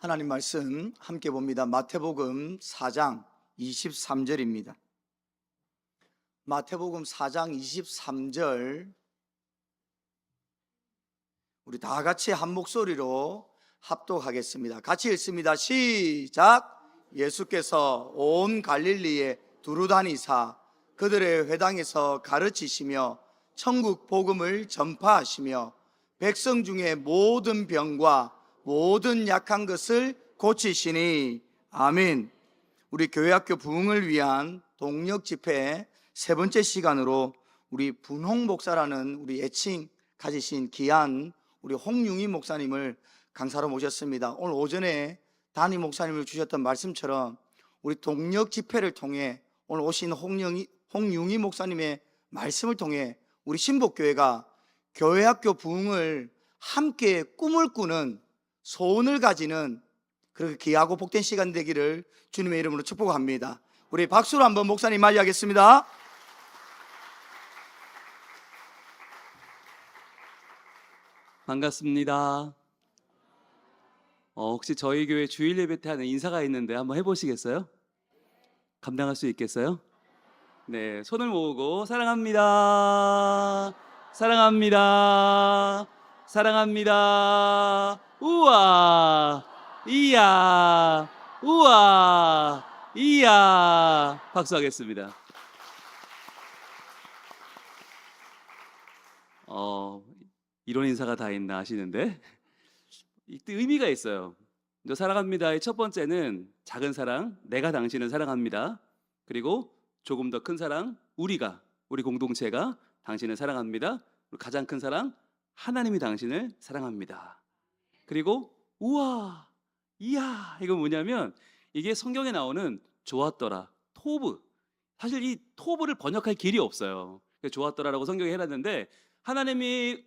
하나님 말씀 함께 봅니다. 마태복음 4장 23절입니다. 마태복음 4장 23절 우리 다 같이 한 목소리로 합독하겠습니다. 같이 읽습니다. 시작. 예수께서 온 갈릴리에 두루 다니사 그들의 회당에서 가르치시며 천국 복음을 전파하시며 백성 중에 모든 병과 모든 약한 것을 고치시니 아멘. 우리 교회학교 부흥을 위한 동력 집회 세 번째 시간으로 우리 분홍 목사라는 우리 애칭 가지신 귀한 우리 홍융희 목사님을 강사로 모셨습니다. 오늘 오전에 담임 목사님을 주셨던 말씀처럼 우리 동력 집회를 통해 오늘 오신 홍융희 목사님의 말씀을 통해 우리 신복교회가 교회학교 부흥을 함께 꿈을 꾸는 소원을 가지는 그렇게 귀하고 복된 시간 되기를 주님의 이름으로 축복합니다. 우리 박수로 한번 목사님 맞이하겠습니다. 반갑습니다. 혹시 저희 교회 주일 예배 때 하는 인사가 있는데 한번 해보시겠어요? 감당할 수 있겠어요? 네, 손을 모으고 사랑합니다. 사랑합니다. 사랑합니다. 우와, 이야, 우와, 이야. 박수하겠습니다. 이런 인사가 다 있나 하시는데 이때 의미가 있어요. 저 사랑합니다의 첫 번째는 작은 사랑, 내가 당신을 사랑합니다. 그리고 조금 더 큰 사랑, 우리 공동체가 당신을 사랑합니다. 그리고 가장 큰 사랑, 하나님이 당신을 사랑합니다. 그리고 우와, 이야, 이건 뭐냐면 이게 성경에 나오는 좋았더라, 토브. 사실 이 토브를 번역할 길이 없어요. 좋았더라라고 성경에 해놨는데 하나님이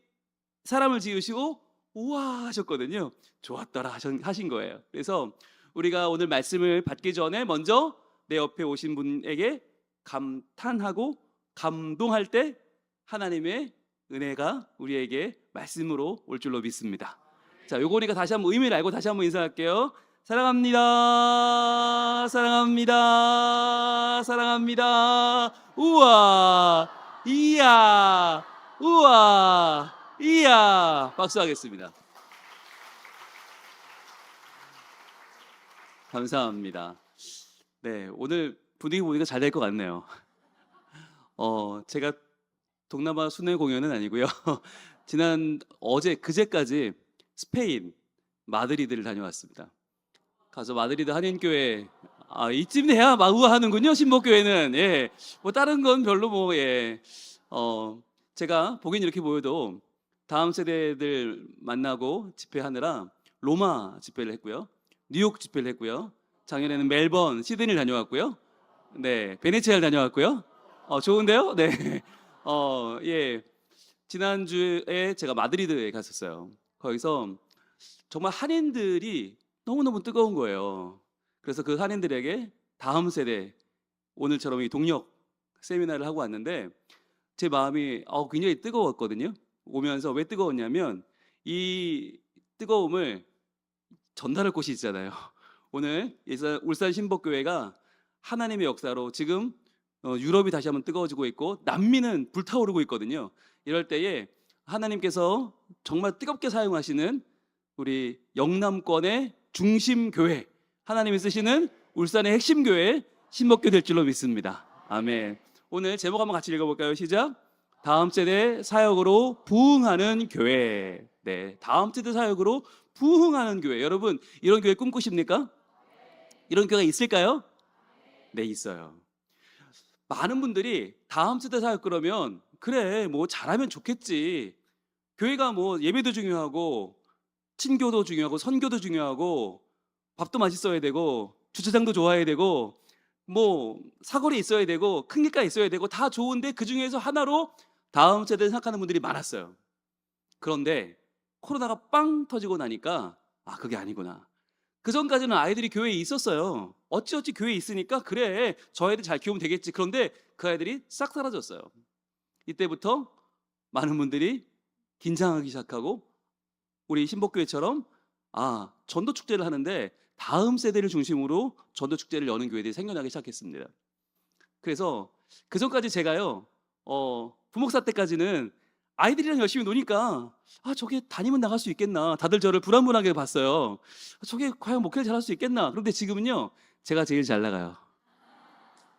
사람을 지으시고 우와 하셨거든요. 좋았더라 하신 거예요. 그래서 우리가 오늘 말씀을 받기 전에 먼저 내 옆에 오신 분에게 감탄하고 감동할 때 하나님의 은혜가 우리에게 말씀으로 올 줄로 믿습니다. 자, 요거니까 다시 한번 의미를 알고 다시 한번 인사할게요. 사랑합니다. 사랑합니다. 사랑합니다. 우와, 이야, 우와, 이야. 박수하겠습니다. 감사합니다. 네, 오늘 분위기 보니까 잘 될 것 같네요. 제가 동남아 순회 공연은 아니고요. 그제까지 스페인 마드리드를 다녀왔습니다. 가서 마드리드 한인교회 이쯤 돼야 마우하는군요. 신복교회는 뭐 다른 건 별로 제가 보긴 이렇게 보여도 다음 세대들 만나고 집회하느라 로마 집회를 했고요, 뉴욕 집회를 했고요, 작년에는 멜번, 시드니를 다녀왔고요, 네, 베네치아를 다녀왔고요. 좋은데요? 네. 지난주에 제가 마드리드에 갔었어요. 거기서 정말 한인들이 너무너무 뜨거운 거예요. 그래서 그 한인들에게 다음 세대, 오늘처럼 이 동력 세미나를 하고 왔는데 제 마음이 굉장히 뜨거웠거든요. 오면서 왜 뜨거웠냐면 이 뜨거움을 전달할 곳이 있잖아요. 오늘 울산 신복교회가 하나님의 역사로 지금 유럽이 다시 한번 뜨거워지고 있고 남미는 불타오르고 있거든요. 이럴 때에 하나님께서 정말 뜨겁게 사용하시는 우리 영남권의 중심교회, 하나님이 쓰시는 울산의 핵심교회 신복교회 될 줄로 믿습니다. 아멘. 오늘 제목 한번 같이 읽어볼까요? 시작. 다음 세대 사역으로 부흥하는 교회. 네, 다음 세대 사역으로 부흥하는 교회. 여러분, 이런 교회 꿈꾸십니까? 이런 교회가 있을까요? 네, 있어요. 많은 분들이 다음 세대 사역 그러면 그래, 뭐 잘하면 좋겠지. 교회가 뭐 예배도 중요하고 친교도 중요하고 선교도 중요하고 밥도 맛있어야 되고 주차장도 좋아야 되고 뭐 사거리 있어야 되고 큰 길가 있어야 되고 다 좋은데 그 중에서 하나로 다음 세대를 생각하는 분들이 많았어요. 그런데 코로나가 빵 터지고 나니까 그게 아니구나. 그 전까지는 아이들이 교회에 있었어요. 어찌어찌 교회에 있으니까 그래, 저 아이들 잘 키우면 되겠지. 그런데 그 아이들이 싹 사라졌어요. 이때부터 많은 분들이 긴장하기 시작하고 우리 신복교회처럼 전도 축제를 하는데 다음 세대를 중심으로 전도 축제를 여는 교회들이 생겨나기 시작했습니다. 그래서 그 전까지 제가요, 부목사 때까지는 아이들이랑 열심히 노니까 저게 다니면 나갈 수 있겠나, 다들 저를 불안불안하게 봤어요. 저게 과연 목회를 잘할 수 있겠나. 그런데 지금은요, 제가 제일 잘 나가요.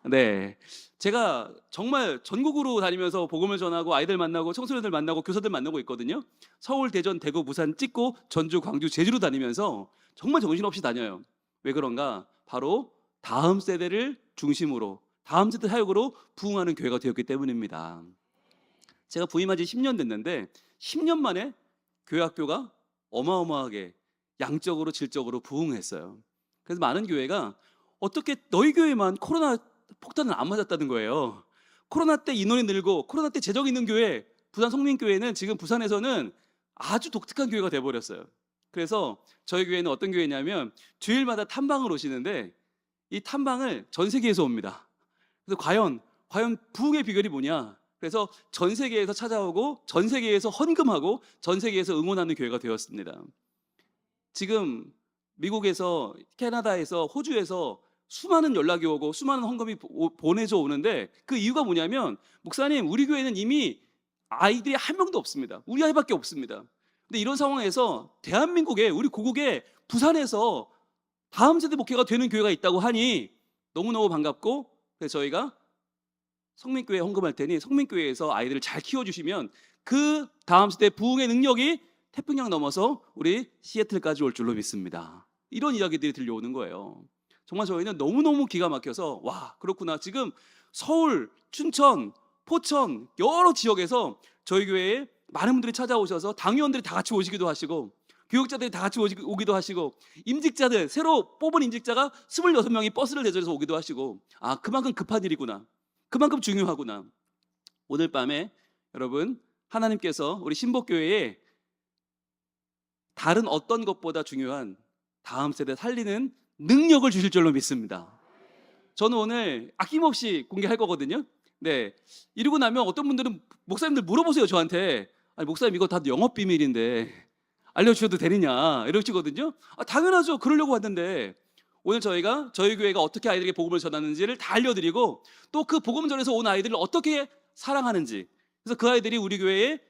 네, 제가 정말 전국으로 다니면서 복음을 전하고 아이들 만나고 청소년들 만나고 교사들 만나고 있거든요. 서울, 대전, 대구, 부산 찍고 전주, 광주, 제주로 다니면서 정말 정신없이 다녀요. 왜 그런가? 바로 다음 세대를 중심으로, 다음 세대 사역으로 부흥하는 교회가 되었기 때문입니다. 제가 부임한 지 10년 됐는데 10년 만에 교회 학교가 어마어마하게 양적으로 질적으로 부흥했어요. 그래서 많은 교회가 어떻게 너희 교회만 코로나 폭탄을 안 맞았다는 거예요. 코로나 때 인원이 늘고 코로나 때 재정 있는 교회, 부산 성민교회는 지금 부산에서는 아주 독특한 교회가 돼버렸어요. 그래서 저희 교회는 어떤 교회냐면 주일마다 탐방을 오시는데 이 탐방을 전 세계에서 옵니다. 그래서 과연 부흥의 비결이 뭐냐? 그래서 전 세계에서 찾아오고 전 세계에서 헌금하고 전 세계에서 응원하는 교회가 되었습니다. 지금 미국에서, 캐나다에서, 호주에서 수많은 연락이 오고 수많은 헌금이 보내져 오는데 그 이유가 뭐냐면, 목사님, 우리 교회는 이미 아이들이 한 명도 없습니다. 우리 아이밖에 없습니다. 근데 이런 상황에서 대한민국에, 우리 고국에, 부산에서 다음 세대 목회가 되는 교회가 있다고 하니 너무너무 반갑고, 그래서 저희가 성민교회 헌금할 테니 성민교회에서 아이들을 잘 키워주시면 그 다음 세대 부흥의 능력이 태평양 넘어서 우리 시애틀까지 올 줄로 믿습니다. 이런 이야기들이 들려오는 거예요. 정말 저희는 너무너무 기가 막혀서, 와, 그렇구나. 지금 서울, 춘천, 포천 여러 지역에서 저희 교회에 많은 분들이 찾아오셔서 당위원들이 다 같이 오시기도 하시고 교육자들이 다 같이 오기도 하시고 임직자들, 새로 뽑은 임직자가 26명이 버스를 대절해서 오기도 하시고, 그만큼 급한 일이구나, 그만큼 중요하구나. 오늘 밤에 여러분, 하나님께서 우리 신복교회에 다른 어떤 것보다 중요한 다음 세대 살리는 능력을 주실 줄로 믿습니다. 저는 오늘 아낌없이 공개할 거거든요. 네, 이러고 나면 어떤 분들은, 목사님들 물어보세요 저한테. 아니 목사님, 이거 다 영업 비밀인데 알려주셔도 되느냐 이러시거든요. 당연하죠. 그러려고 왔는데 오늘 저희 교회가 어떻게 아이들에게 복음을 전하는지를 다 알려드리고, 또 그 복음 전에서 온 아이들을 어떻게 사랑하는지, 그래서 그 아이들이 우리 교회에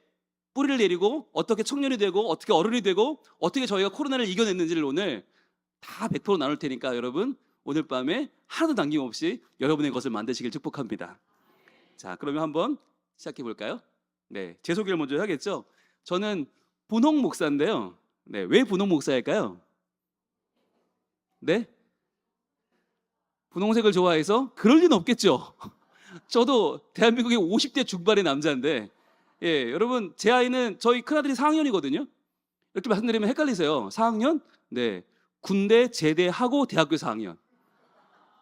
뿌리를 내리고 어떻게 청년이 되고 어떻게 어른이 되고 어떻게 저희가 코로나를 이겨냈는지를 오늘 다 100% 나눌 테니까 여러분, 오늘 밤에 하나도 남김없이 여러분의 것을 만드시길 축복합니다. 자, 그러면 한번 시작해 볼까요? 네, 제 소개를 먼저 해야겠죠. 저는 분홍 목사인데요. 네, 왜 분홍 목사일까요? 네? 분홍색을 좋아해서? 그럴 리는 없겠죠. 저도 대한민국의 50대 중반의 남자인데, 여러분, 제 아이는, 저희 큰아들이 4학년이거든요. 이렇게 말씀드리면 헷갈리세요. 4학년? 네, 군대 제대하고 대학교 4학년.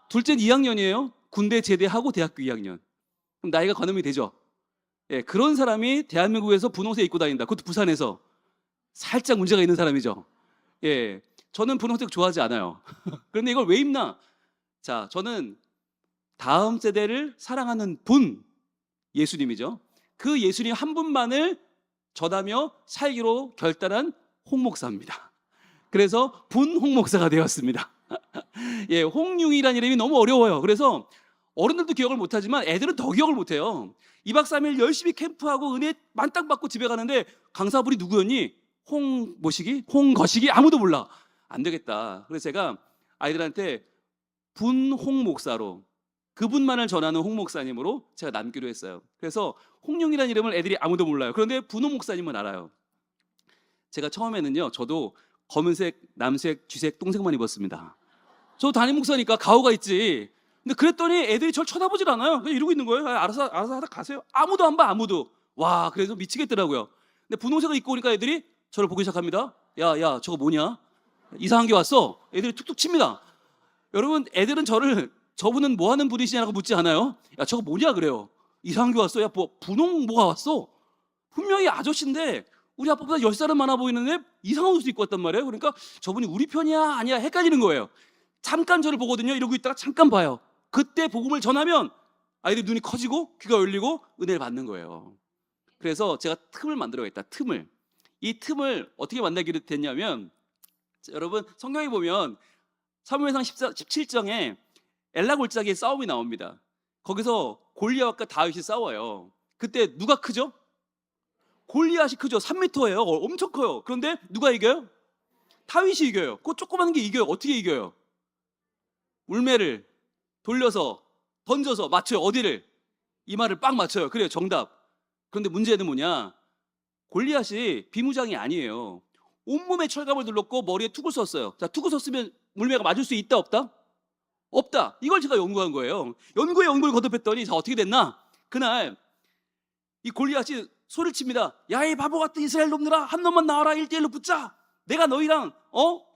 둘째는 2학년이에요. 군대 제대하고 대학교 2학년. 그럼 나이가 가늠이 되죠. 그런 사람이 대한민국에서 분홍색 입고 다닌다. 그것도 부산에서. 살짝 문제가 있는 사람이죠. 저는 분홍색 좋아하지 않아요. 그런데 이걸 왜 입나? 자, 저는 다음 세대를 사랑하는 분, 예수님이죠. 그 예수님 한 분만을 전하며 살기로 결단한 홍 목사입니다. 그래서 분홍 목사가 되었습니다. 홍융이라는 이름이 너무 어려워요. 그래서 어른들도 기억을 못하지만 애들은 더 기억을 못해요. 2박 3일 열심히 캠프하고 은혜 만땅 받고 집에 가는데 강사분이 누구였니? 홍거식이? 아무도 몰라. 안 되겠다. 그래서 제가 아이들한테 분홍 목사로, 그분만을 전하는 홍 목사님으로 제가 남기로 했어요. 그래서 홍룡이라는 이름을 애들이 아무도 몰라요. 그런데 분홍 목사님은 알아요. 제가 처음에는요, 저도 검은색, 남색, 쥐색, 똥색만 입었습니다. 저 담임 목사니까 가오가 있지. 근데 그랬더니 애들이 저를 쳐다보질 않아요. 그냥 이러고 있는 거예요. 알아서 하다 가세요. 아무도 안 봐, 아무도. 와, 그래서 미치겠더라고요. 근데 분홍색을 입고 오니까 애들이 저를 보기 시작합니다. 야, 저거 뭐냐? 이상한 게 왔어. 애들이 툭툭 칩니다. 여러분, 애들은 저분은 뭐 하는 분이시냐고 묻지 않아요. 야, 저거 뭐냐 그래요. 이상한 게 왔어. 야, 분홍 뭐가 왔어? 분명히 아저씨인데 우리 아빠보다 10살은 많아 보이는데 이상한 옷을 입고 왔단 말이에요. 그러니까 저분이 우리 편이야 아니야 헷갈리는 거예요. 잠깐 저를 보거든요. 이러고 있다가 잠깐 봐요. 그때 복음을 전하면 아이들 눈이 커지고 귀가 열리고 은혜를 받는 거예요. 그래서 제가 틈을 만들어야겠다. 틈을. 이 틈을 어떻게 만들기로 됐냐면, 자, 여러분 성경에 보면 사무엘상 17장에 엘라 골짜기에 싸움이 나옵니다. 거기서 골리앗과 다윗이 싸워요. 그때 누가 크죠? 골리앗이 크죠. 3m예요. 엄청 커요. 그런데 누가 이겨요? 다윗이 이겨요. 그 조그만 게 이겨요. 어떻게 이겨요? 울매를 돌려서 던져서 맞춰요. 어디를? 이마를 빡 맞춰요. 그래요. 정답. 그런데 문제는 뭐냐? 골리앗이 비무장이 아니에요. 온몸에 철갑을 둘렀고 머리에 투구 썼어요. 자, 투구 썼으면 물매가 맞을 수 있다 없다? 없다. 이걸 제가 연구한 거예요. 연구를 거듭했더니 자, 어떻게 됐나? 그날 이 골리앗이 소리를 칩니다. 야, 이 바보 같은 이스라엘 놈들아, 한 놈만 나와라. 1대1로 붙자. 내가 너희랑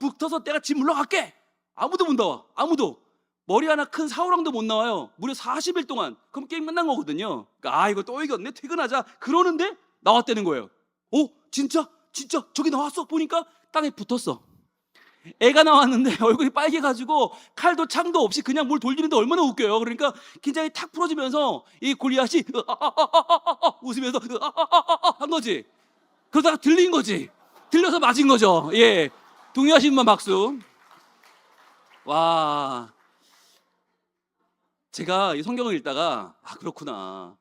붙어서 내가 집 물러갈게. 아무도 못 나와. 아무도. 머리 하나 큰 사울왕도 못 나와요. 무려 40일 동안. 그럼 게임 끝난 거거든요. 그러니까 이거 또 이겼네. 퇴근하자. 그러는데 나왔다는 거예요. 진짜 저기 나왔어. 보니까 땅에 붙었어. 애가 나왔는데 얼굴이 빨개가지고 칼도 창도 없이 그냥 뭘 돌리는데 얼마나 웃겨요. 그러니까 긴장이 탁 풀어지면서 이 골리앗이 웃으면서 한 거지. 그러다가 들린 거지. 들려서 맞은 거죠. 예, 동의하시는 분 박수. 와, 제가 이 성경을 읽다가 그렇구나.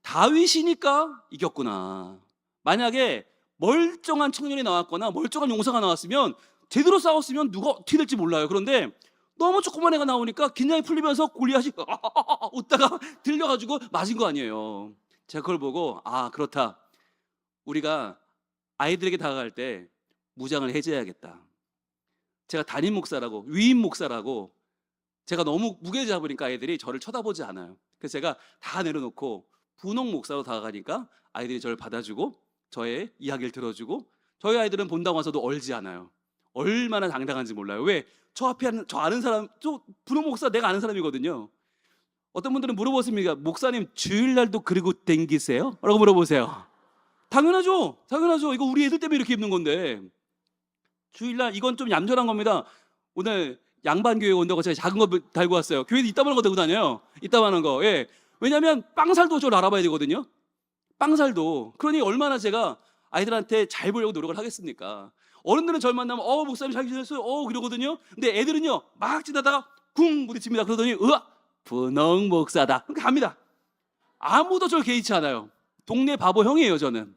다윗이니까 이겼구나. 만약에 멀쩡한 청년이 나왔거나 멀쩡한 용사가 나왔으면 제대로 싸웠으면 누가 어떻게 될지 몰라요. 그런데 너무 조그만 애가 나오니까 긴장이 풀리면서 골리앗이 웃다가 들려가지고 맞은 거 아니에요. 제가 그걸 보고 그렇다. 우리가 아이들에게 다가갈 때 무장을 해줘야겠다. 제가 담임 목사라고 위임 목사라고 제가 너무 무게 잡으니까 아이들이 저를 쳐다보지 않아요. 그래서 제가 다 내려놓고 분홍 목사로 다가가니까 아이들이 저를 받아주고 저의 이야기를 들어주고 저희 아이들은 본다고 와서도 얼지 않아요. 얼마나 당당한지 몰라요. 왜? 저 앞에 저 아는 사람, 저 분홍 목사 내가 아는 사람이거든요. 어떤 분들은 물어보십니다. 목사님 주일날도 그러고 댕기세요? 라고 물어보세요. 당연하죠. 이거 우리 애들 때문에 이렇게 입는 건데. 주일날 이건 좀 얌전한 겁니다. 오늘 양반교회 온다고 제가 작은 거 달고 왔어요. 교회도 이따만한 거 들고 다녀요. 이따만한 거. 예. 왜냐하면 빵살도 저를 알아봐야 되거든요. 빵살도. 그러니 얼마나 제가 아이들한테 잘 보려고 노력을 하겠습니까? 어른들은 저를 만나면 목사님 잘 지냈어요? 그러거든요. 근데 애들은요 막 지나다가 쿵 부딪힙니다. 그러더니 분홍 목사다. 그렇게 갑니다. 아무도 저를 개의치 않아요. 동네 바보 형이에요. 저는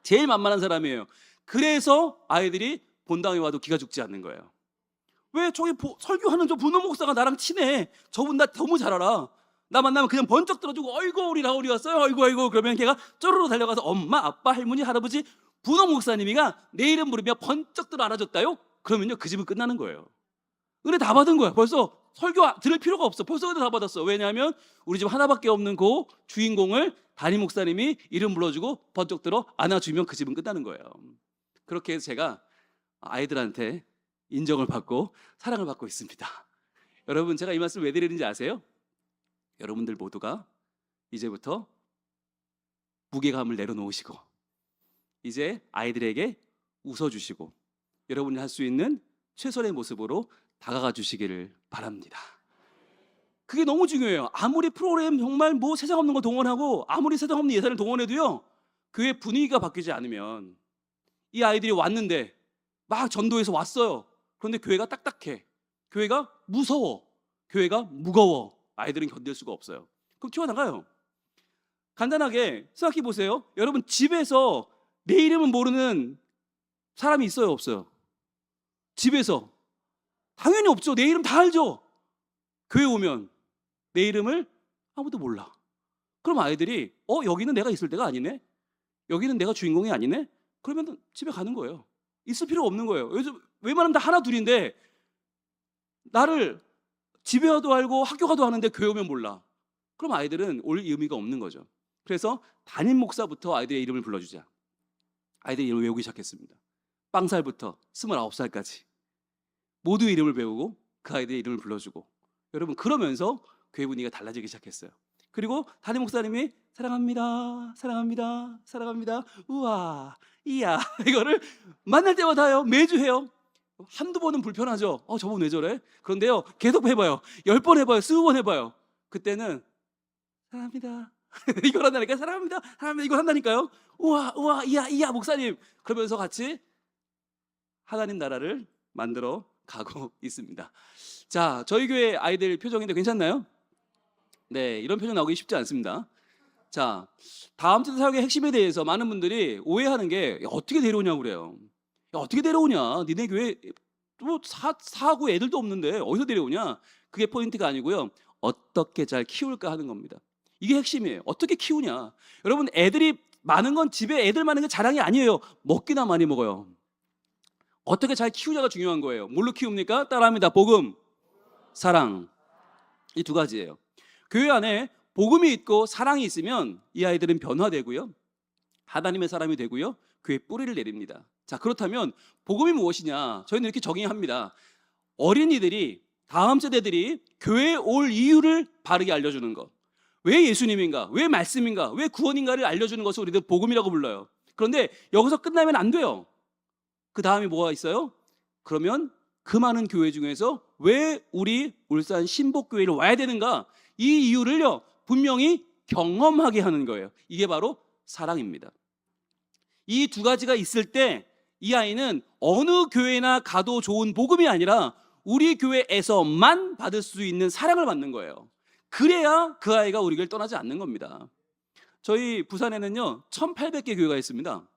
제일 만만한 사람이에요. 그래서 아이들이 본당에 와도 기가 죽지 않는 거예요. 왜? 저기 설교하는 저 분홍 목사가 나랑 친해. 저분 나 너무 잘 알아. 나 만나면 그냥 번쩍 들어주고 어이구 우리 라울이 왔어요. 어이구 그러면 걔가 쪼르르 달려가서 엄마 아빠 할머니 할아버지 분홍 목사님이가 내 이름 부르며 번쩍 들어 알아줬다요. 그러면요 그 집은 끝나는 거예요. 은혜 다 받은 거야. 벌써 설교 들을 필요가 없어. 벌써 은혜 다 받았어. 왜냐하면 우리 집 하나밖에 없는 그 주인공을 담임 목사님이 이름 불러주고 번쩍 들어 안아주면 그 집은 끝나는 거예요. 그렇게 해서 제가 아이들한테 인정을 받고 사랑을 받고 있습니다. 여러분 제가 이 말씀 왜 드리는지 아세요? 여러분들 모두가 이제부터 무게감을 내려놓으시고 이제 아이들에게 웃어주시고 여러분이 할 수 있는 최선의 모습으로 다가가 주시기를 바랍니다. 그게 너무 중요해요. 아무리 프로그램 정말 뭐 세상 없는 거 동원하고 아무리 세상 없는 예산을 동원해도요 교회 분위기가 바뀌지 않으면 이 아이들이 왔는데 막 전도해서 왔어요. 그런데 교회가 딱딱해. 교회가 무서워. 교회가 무거워. 아이들은 견딜 수가 없어요. 그럼 튀어나가요. 간단하게 생각해 보세요. 여러분 집에서 내 이름은 모르는 사람이 있어요? 없어요? 집에서 당연히 없죠. 내 이름 다 알죠. 교회 오면 내 이름을 아무도 몰라. 그럼 아이들이 여기는 내가 있을 때가 아니네. 여기는 내가 주인공이 아니네. 그러면 집에 가는 거예요. 있을 필요 없는 거예요. 요즘 웬만하면 다 하나 둘인데 나를 집에 와도 알고 학교 가도 아는데 교회 오면 몰라. 그럼 아이들은 올 의미가 없는 거죠. 그래서 담임 목사부터 아이들의 이름을 불러주자. 아이들의 이름을 외우기 시작했습니다. 빵살부터 29살까지 모두 이름을 배우고 그 아이들의 이름을 불러주고 여러분 그러면서 교회 분위기가 달라지기 시작했어요. 그리고 담임 목사님이 사랑합니다 사랑합니다 사랑합니다 우와 이야 이거를 만날 때마다 해요. 매주 해요. 한두 번은 불편하죠. 저분 왜 저래? 그런데요 계속 해봐요. 10번 해봐요. 20번 해봐요. 그때는 사랑합니다 이걸 한다니까요. 사랑합니다 이걸 한다니까요. 우와 이야 목사님 그러면서 같이 하나님 나라를 만들어 가고 있습니다. 자, 저희 교회 아이들 표정인데 괜찮나요? 네, 이런 표정 나오기 쉽지 않습니다. 자, 다음 세대 사역의 핵심에 대해서 많은 분들이 오해하는 게 야, 어떻게 데려오냐고 그래요. 야, 어떻게 데려오냐? 니네 교회 뭐 사고 애들도 없는데 어디서 데려오냐? 그게 포인트가 아니고요. 어떻게 잘 키울까 하는 겁니다. 이게 핵심이에요. 어떻게 키우냐? 여러분, 애들이 많은 건 집에 애들 많은 게 자랑이 아니에요. 먹기나 많이 먹어요. 어떻게 잘 키우냐가 중요한 거예요. 뭘로 키웁니까? 따라합니다. 복음, 사랑. 이 두 가지예요. 교회 안에 복음이 있고 사랑이 있으면 이 아이들은 변화되고요. 하나님의 사람이 되고요. 교회 뿌리를 내립니다. 자, 그렇다면 복음이 무엇이냐? 저희는 이렇게 정의합니다. 어린이들이, 다음 세대들이 교회에 올 이유를 바르게 알려주는 것. 왜 예수님인가? 왜 말씀인가? 왜 구원인가를 알려주는 것을 우리들 복음이라고 불러요. 그런데 여기서 끝나면 안 돼요. 그 다음에 뭐가 있어요? 그러면 그 많은 교회 중에서 왜 우리 울산 신복교회를 와야 되는가? 이 이유를요, 분명히 경험하게 하는 거예요. 이게 바로 사랑입니다. 이 두 가지가 있을 때 이 아이는 어느 교회나 가도 좋은 복음이 아니라 우리 교회에서만 받을 수 있는 사랑을 받는 거예요. 그래야 그 아이가 우리 교회를 떠나지 않는 겁니다. 저희 부산에는요 1800개 교회가 있습니다.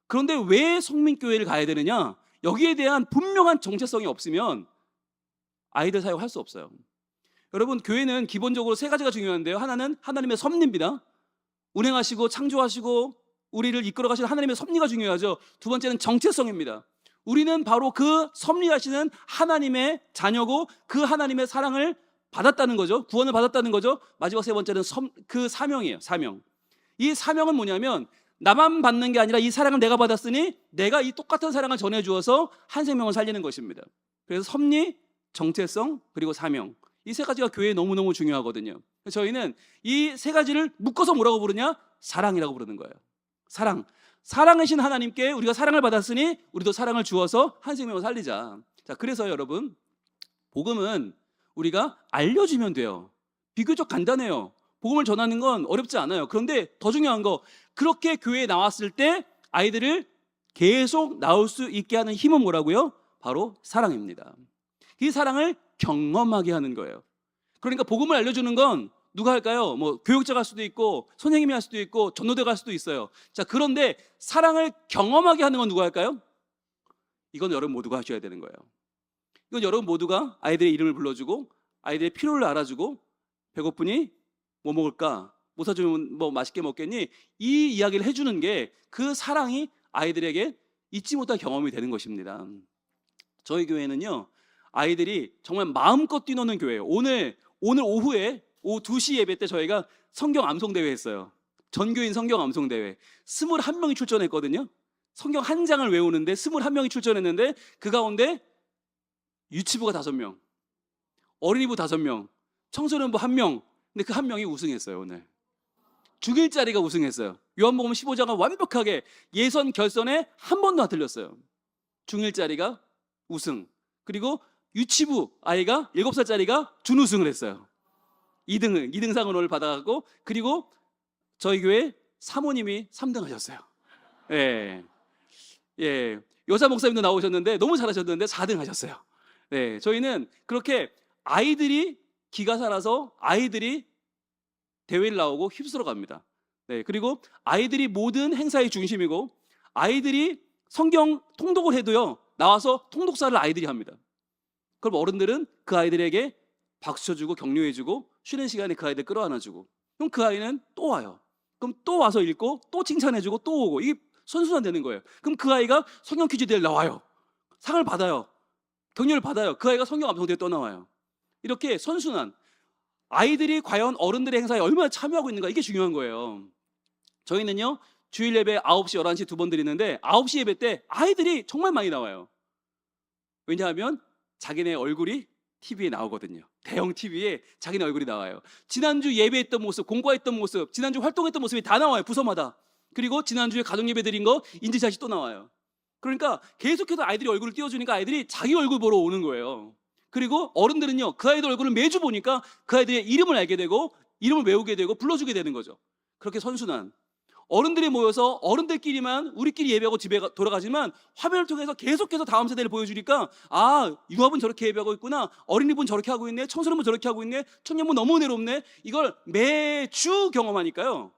그런데 왜 성민교회를 가야 되느냐? 여기에 대한 분명한 정체성이 없으면 아이들 사역할 수 없어요. 여러분, 교회는 기본적으로 세 가지가 중요한데요. 하나는 하나님의 섭리입니다. 운행하시고 창조하시고 우리를 이끌어 가시는 하나님의 섭리가 중요하죠. 두 번째는 정체성입니다. 우리는 바로 그 섭리하시는 하나님의 자녀고 그 하나님의 사랑을 받았다는 거죠. 구원을 받았다는 거죠. 마지막 세 번째는 그 사명이에요. 사명. 이 사명은 뭐냐면 나만 받는 게 아니라 이 사랑을 내가 받았으니 내가 이 똑같은 사랑을 전해주어서 한 생명을 살리는 것입니다. 그래서 섭리, 정체성, 그리고 사명. 이 세 가지가 교회에 너무너무 중요하거든요. 저희는 이 세 가지를 묶어서 뭐라고 부르냐? 사랑이라고 부르는 거예요. 사랑. 사랑이신 하나님께 우리가 사랑을 받았으니 우리도 사랑을 주어서 한 생명을 살리자. 자, 그래서 여러분, 복음은 우리가 알려주면 돼요. 비교적 간단해요. 복음을 전하는 건 어렵지 않아요. 그런데 더 중요한 거, 그렇게 교회에 나왔을 때 아이들을 계속 나올 수 있게 하는 힘은 뭐라고요? 바로 사랑입니다. 이 사랑을 경험하게 하는 거예요. 그러니까 복음을 알려주는 건 누가 할까요? 뭐 교육자가 할 수도 있고 선생님이 할 수도 있고 전도대가 할 수도 있어요. 자, 그런데 사랑을 경험하게 하는 건 누가 할까요? 이건 여러분 모두가 하셔야 되는 거예요. 이건 여러분 모두가 아이들의 이름을 불러주고 아이들의 필요를 알아주고 배고프니 뭐 먹을까? 못 사주면 뭐 맛있게 먹겠니? 이 이야기를 해주는 게 그 사랑이 아이들에게 잊지 못할 경험이 되는 것입니다. 저희 교회는요, 아이들이 정말 마음껏 뛰노는 교회예요. 오늘 오후에 오후 2시 예배 때 저희가 성경 암송대회 했어요. 전교인 성경 암송대회 21명이 출전했거든요. 성경 한 장을 외우는데 21명이 출전했는데 그 가운데 유치부가 5명, 어린이부 5명, 청소년부 1명. 근데 그 한 명이 우승했어요. 오늘 중1짜리가 우승했어요. 요한복음 15장은 완벽하게 예선 결선에 한 번도 안 틀렸어요. 중1짜리가 우승. 그리고 유치부 아이가 7살짜리가 준우승을 했어요. 2등상을 오늘 받아갖고, 그리고 저희 교회 사모님이 3등 하셨어요. 예. 예. 여사 목사님도 나오셨는데 너무 잘하셨는데 4등 하셨어요. 네. 저희는 그렇게 아이들이 기가 살아서 아이들이 대회를 나오고 휩쓸어 갑니다. 네. 그리고 아이들이 모든 행사의 중심이고 아이들이 성경 통독을 해도요, 나와서 통독사를 아이들이 합니다. 그럼 어른들은 그 아이들에게 박수 쳐주고 격려해주고 쉬는 시간에 그 아이들 끌어안아주고, 그럼 그 아이는 또 와요. 그럼 또 와서 읽고 또 칭찬해주고 또 오고, 이게 선순환되는 거예요. 그럼 그 아이가 성경 퀴즈 대회를 나와요. 상을 받아요. 격려를 받아요. 그 아이가 성경 암송대회 또 나와요. 이렇게 선순환. 아이들이 과연 어른들의 행사에 얼마나 참여하고 있는가, 이게 중요한 거예요. 저희는요, 주일 예배 9시, 11시 2번 드리는데 9시 예배 때 아이들이 정말 많이 나와요. 왜냐하면 자기네 얼굴이 TV에 나오거든요. 대형 TV에 자기네 얼굴이 나와요. 지난주 예배했던 모습, 공부했던 모습, 지난주 활동했던 모습이 다 나와요. 부서마다. 그리고 지난주에 가정 예배 드린 거 인증샷이 또 나와요. 그러니까 계속해서 아이들이 얼굴을 띄워주니까 아이들이 자기 얼굴 보러 오는 거예요. 그리고 어른들은요, 그 아이들 얼굴을 매주 보니까 그 아이들의 이름을 알게 되고 이름을 외우게 되고 불러주게 되는 거죠. 그렇게 선순환. 어른들이 모여서 어른들끼리만 우리끼리 예배하고 집에 돌아가지만 화면을 통해서 계속해서 다음 세대를 보여주니까 아, 융합은 저렇게 예배하고 있구나, 어린이분 저렇게 하고 있네, 청소년분 저렇게 하고 있네, 청년분 너무 은혜롭네. 이걸 매주 경험하니까요,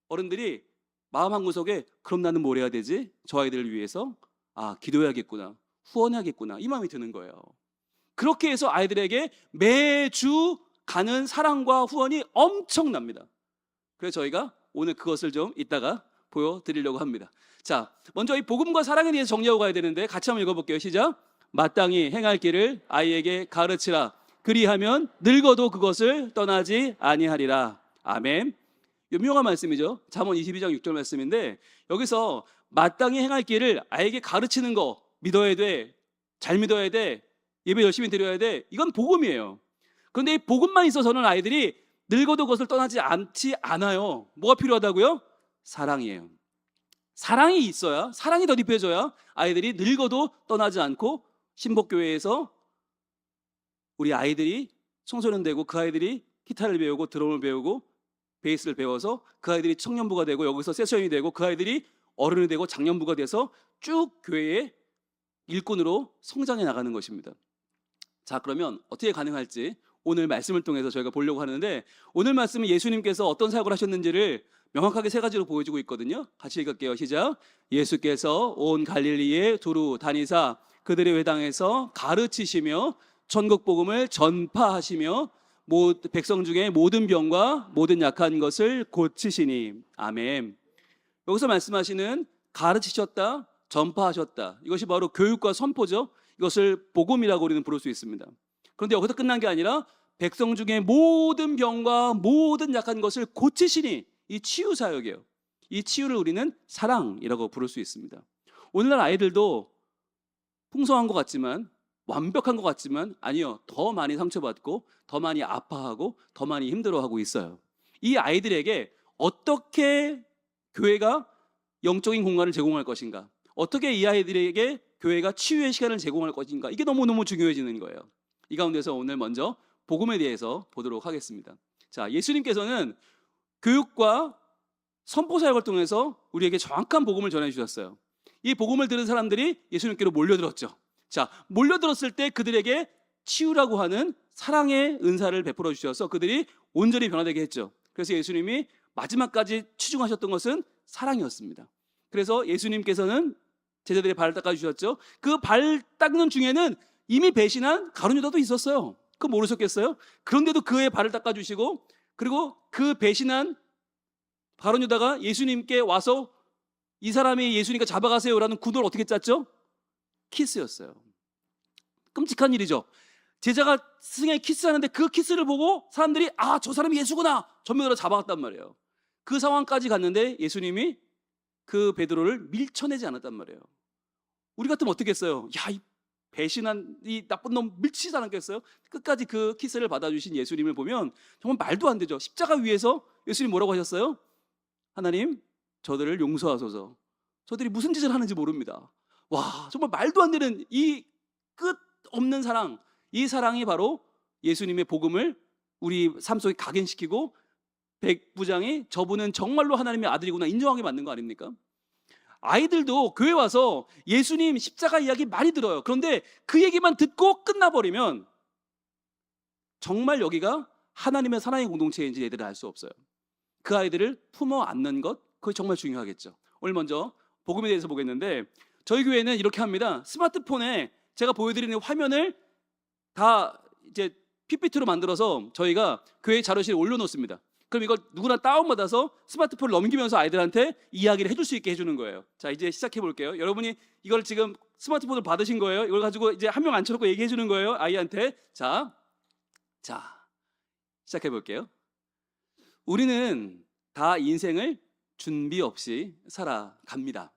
어른들이 마음 한구석에 그럼 나는 뭘 해야 되지? 저 아이들을 위해서 아, 기도해야겠구나, 후원해야겠구나, 이 마음이 드는 거예요. 그렇게 해서 아이들에게 매주 가는 사랑과 후원이 엄청납니다. 그래서 저희가 오늘 그것을 좀 이따가 보여드리려고 합니다. 자, 먼저 이 복음과 사랑에 대해서 정리하고 가야 되는데 같이 한번 읽어볼게요. 시작. 마땅히 행할 길을 아이에게 가르치라. 그리하면 늙어도 그것을 떠나지 아니하리라. 아멘. 유명한 말씀이죠. 잠언 22장 6절 말씀인데 여기서 마땅히 행할 길을 아이에게 가르치는 거 믿어야 돼. 잘 믿어야 돼. 예배 열심히 드려야 돼. 이건 복음이에요. 그런데 이 복음만 있어서는 아이들이 늙어도 그것을 떠나지 않지 않아요. 뭐가 필요하다고요? 사랑이에요. 사랑이 있어야, 사랑이 더 입혀져야 아이들이 늙어도 떠나지 않고 신복교회에서 우리 아이들이 청소년 되고 그 아이들이 기타를 배우고 드럼을 배우고 베이스를 배워서 그 아이들이 청년부가 되고 여기서 세션이 되고 그 아이들이 어른이 되고 장년부가 돼서 쭉 교회의 일꾼으로 성장해 나가는 것입니다. 자, 그러면 어떻게 가능할지 오늘 말씀을 통해서 저희가 보려고 하는데, 오늘 말씀은 예수님께서 어떤 사역을 하셨는지를 명확하게 세 가지로 보여주고 있거든요. 같이 읽을게요. 시작. 예수께서 온 갈릴리에 두루 다니사 그들의 회당에서 가르치시며 천국 복음을 전파하시며 백성 중에 모든 병과 모든 약한 것을 고치시니. 아멘. 여기서 말씀하시는 가르치셨다, 전파하셨다, 이것이 바로 교육과 선포죠. 이것을 복음이라고 우리는 부를 수 있습니다. 그런데 여기서 끝난 게 아니라 백성 중에 모든 병과 모든 약한 것을 고치시니, 이 치유 사역이에요. 이 치유를 우리는 사랑이라고 부를 수 있습니다. 오늘날 아이들도 풍성한 것 같지만, 완벽한 것 같지만 아니요, 더 많이 상처받고 더 많이 아파하고 더 많이 힘들어하고 있어요. 이 아이들에게 어떻게 교회가 영적인 공간을 제공할 것인가, 어떻게 이 아이들에게 교회가 치유의 시간을 제공할 것인가, 이게 너무너무 중요해지는 거예요. 이 가운데서 오늘 먼저 복음에 대해서 보도록 하겠습니다. 자, 예수님께서는 교육과 선포 사역을 통해서 우리에게 정확한 복음을 전해 주셨어요. 이 복음을 들은 사람들이 예수님께로 몰려들었죠. 자, 몰려들었을 때 그들에게 치유라고 하는 사랑의 은사를 베풀어 주셔서 그들이 온전히 변화되게 했죠. 그래서 예수님이 마지막까지 치중하셨던 것은 사랑이었습니다. 그래서 예수님께서는 제자들의 발을 닦아주셨죠. 그 발 닦는 중에는 이미 배신한 가룟 유다도 있었어요. 그거 모르셨겠어요? 그런데도 그의 발을 닦아주시고, 그리고 그 배신한 가룟 유다가 예수님께 와서 이 사람이 예수님께 잡아가세요라는 구도를 어떻게 짰죠? 키스였어요. 끔찍한 일이죠. 제자가 스승에게 키스하는데 그 키스를 보고 사람들이 아, 저 사람이 예수구나, 전면으로 잡아갔단 말이에요. 그 상황까지 갔는데 예수님이 그 베드로를 밀쳐내지 않았단 말이에요. 우리 같으면 어떻게 했어요? 야, 이 배신한 이 나쁜 놈 밀치지 않았겠어요? 끝까지 그 키스를 받아주신 예수님을 보면 정말 말도 안 되죠. 십자가 위에서 예수님 뭐라고 하셨어요? 하나님, 저들을 용서하소서. 저들이 무슨 짓을 하는지 모릅니다. 와, 정말 말도 안 되는 이 끝없는 사랑, 이 사랑이 바로 예수님의 복음을 우리 삶 속에 각인시키고 백부장이 저분은 정말로 하나님의 아들이구나 인정하게 만든 거 아닙니까? 아이들도 교회 와서 예수님 십자가 이야기 많이 들어요. 그런데 그 얘기만 듣고 끝나버리면 정말 여기가 하나님의 사랑의 공동체인지 애들은 알 수 없어요. 그 아이들을 품어 안는 것, 그게 정말 중요하겠죠. 오늘 먼저 복음에 대해서 보겠는데, 저희 교회는 이렇게 합니다. 스마트폰에 제가 보여드리는 화면을 다 이제 PPT로 만들어서 저희가 교회 자료실에 올려놓습니다. 그럼 이걸 누구나 다운받아서 스마트폰을 넘기면서 아이들한테 이야기를 해줄 수 있게 해주는 거예요. 자, 이제 시작해 볼게요. 여러분이 이걸 지금 스마트폰을 받으신 거예요. 이걸 가지고 이제 한 명 앉혀놓고 얘기해 주는 거예요, 아이한테. 자, 시작해 볼게요. 우리는 다 인생을 준비 없이 살아갑니다.